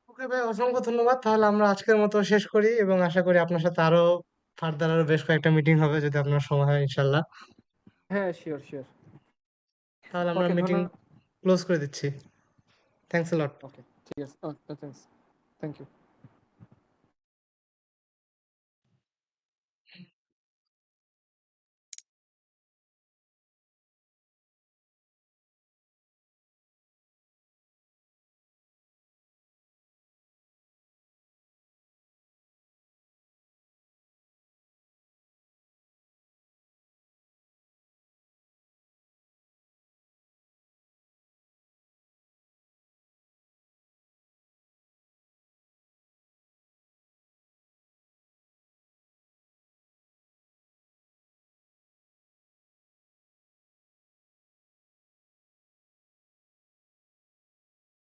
ওকে ভাই, অসংখ্য ধন্যবাদ। তাহলে আমরা আজকের মতো শেষ করি এবং আশা করি আপনার সাথে আরো ফার্দার আরো বেশ কয়েকটা মিটিং হবে যদি আপনার সময় হয়, ইনশাল্লাহ। হ্যাঁ, শিওর শিওর। তাহলে আমরা ওকে, মিটিং ধন্যবাদ। ক্লোজ করে দিচ্ছি। থ্যাংকস এ লট। ওকে, ঠিক আছে, থ্যাংকস, থ্যাংক ইউ।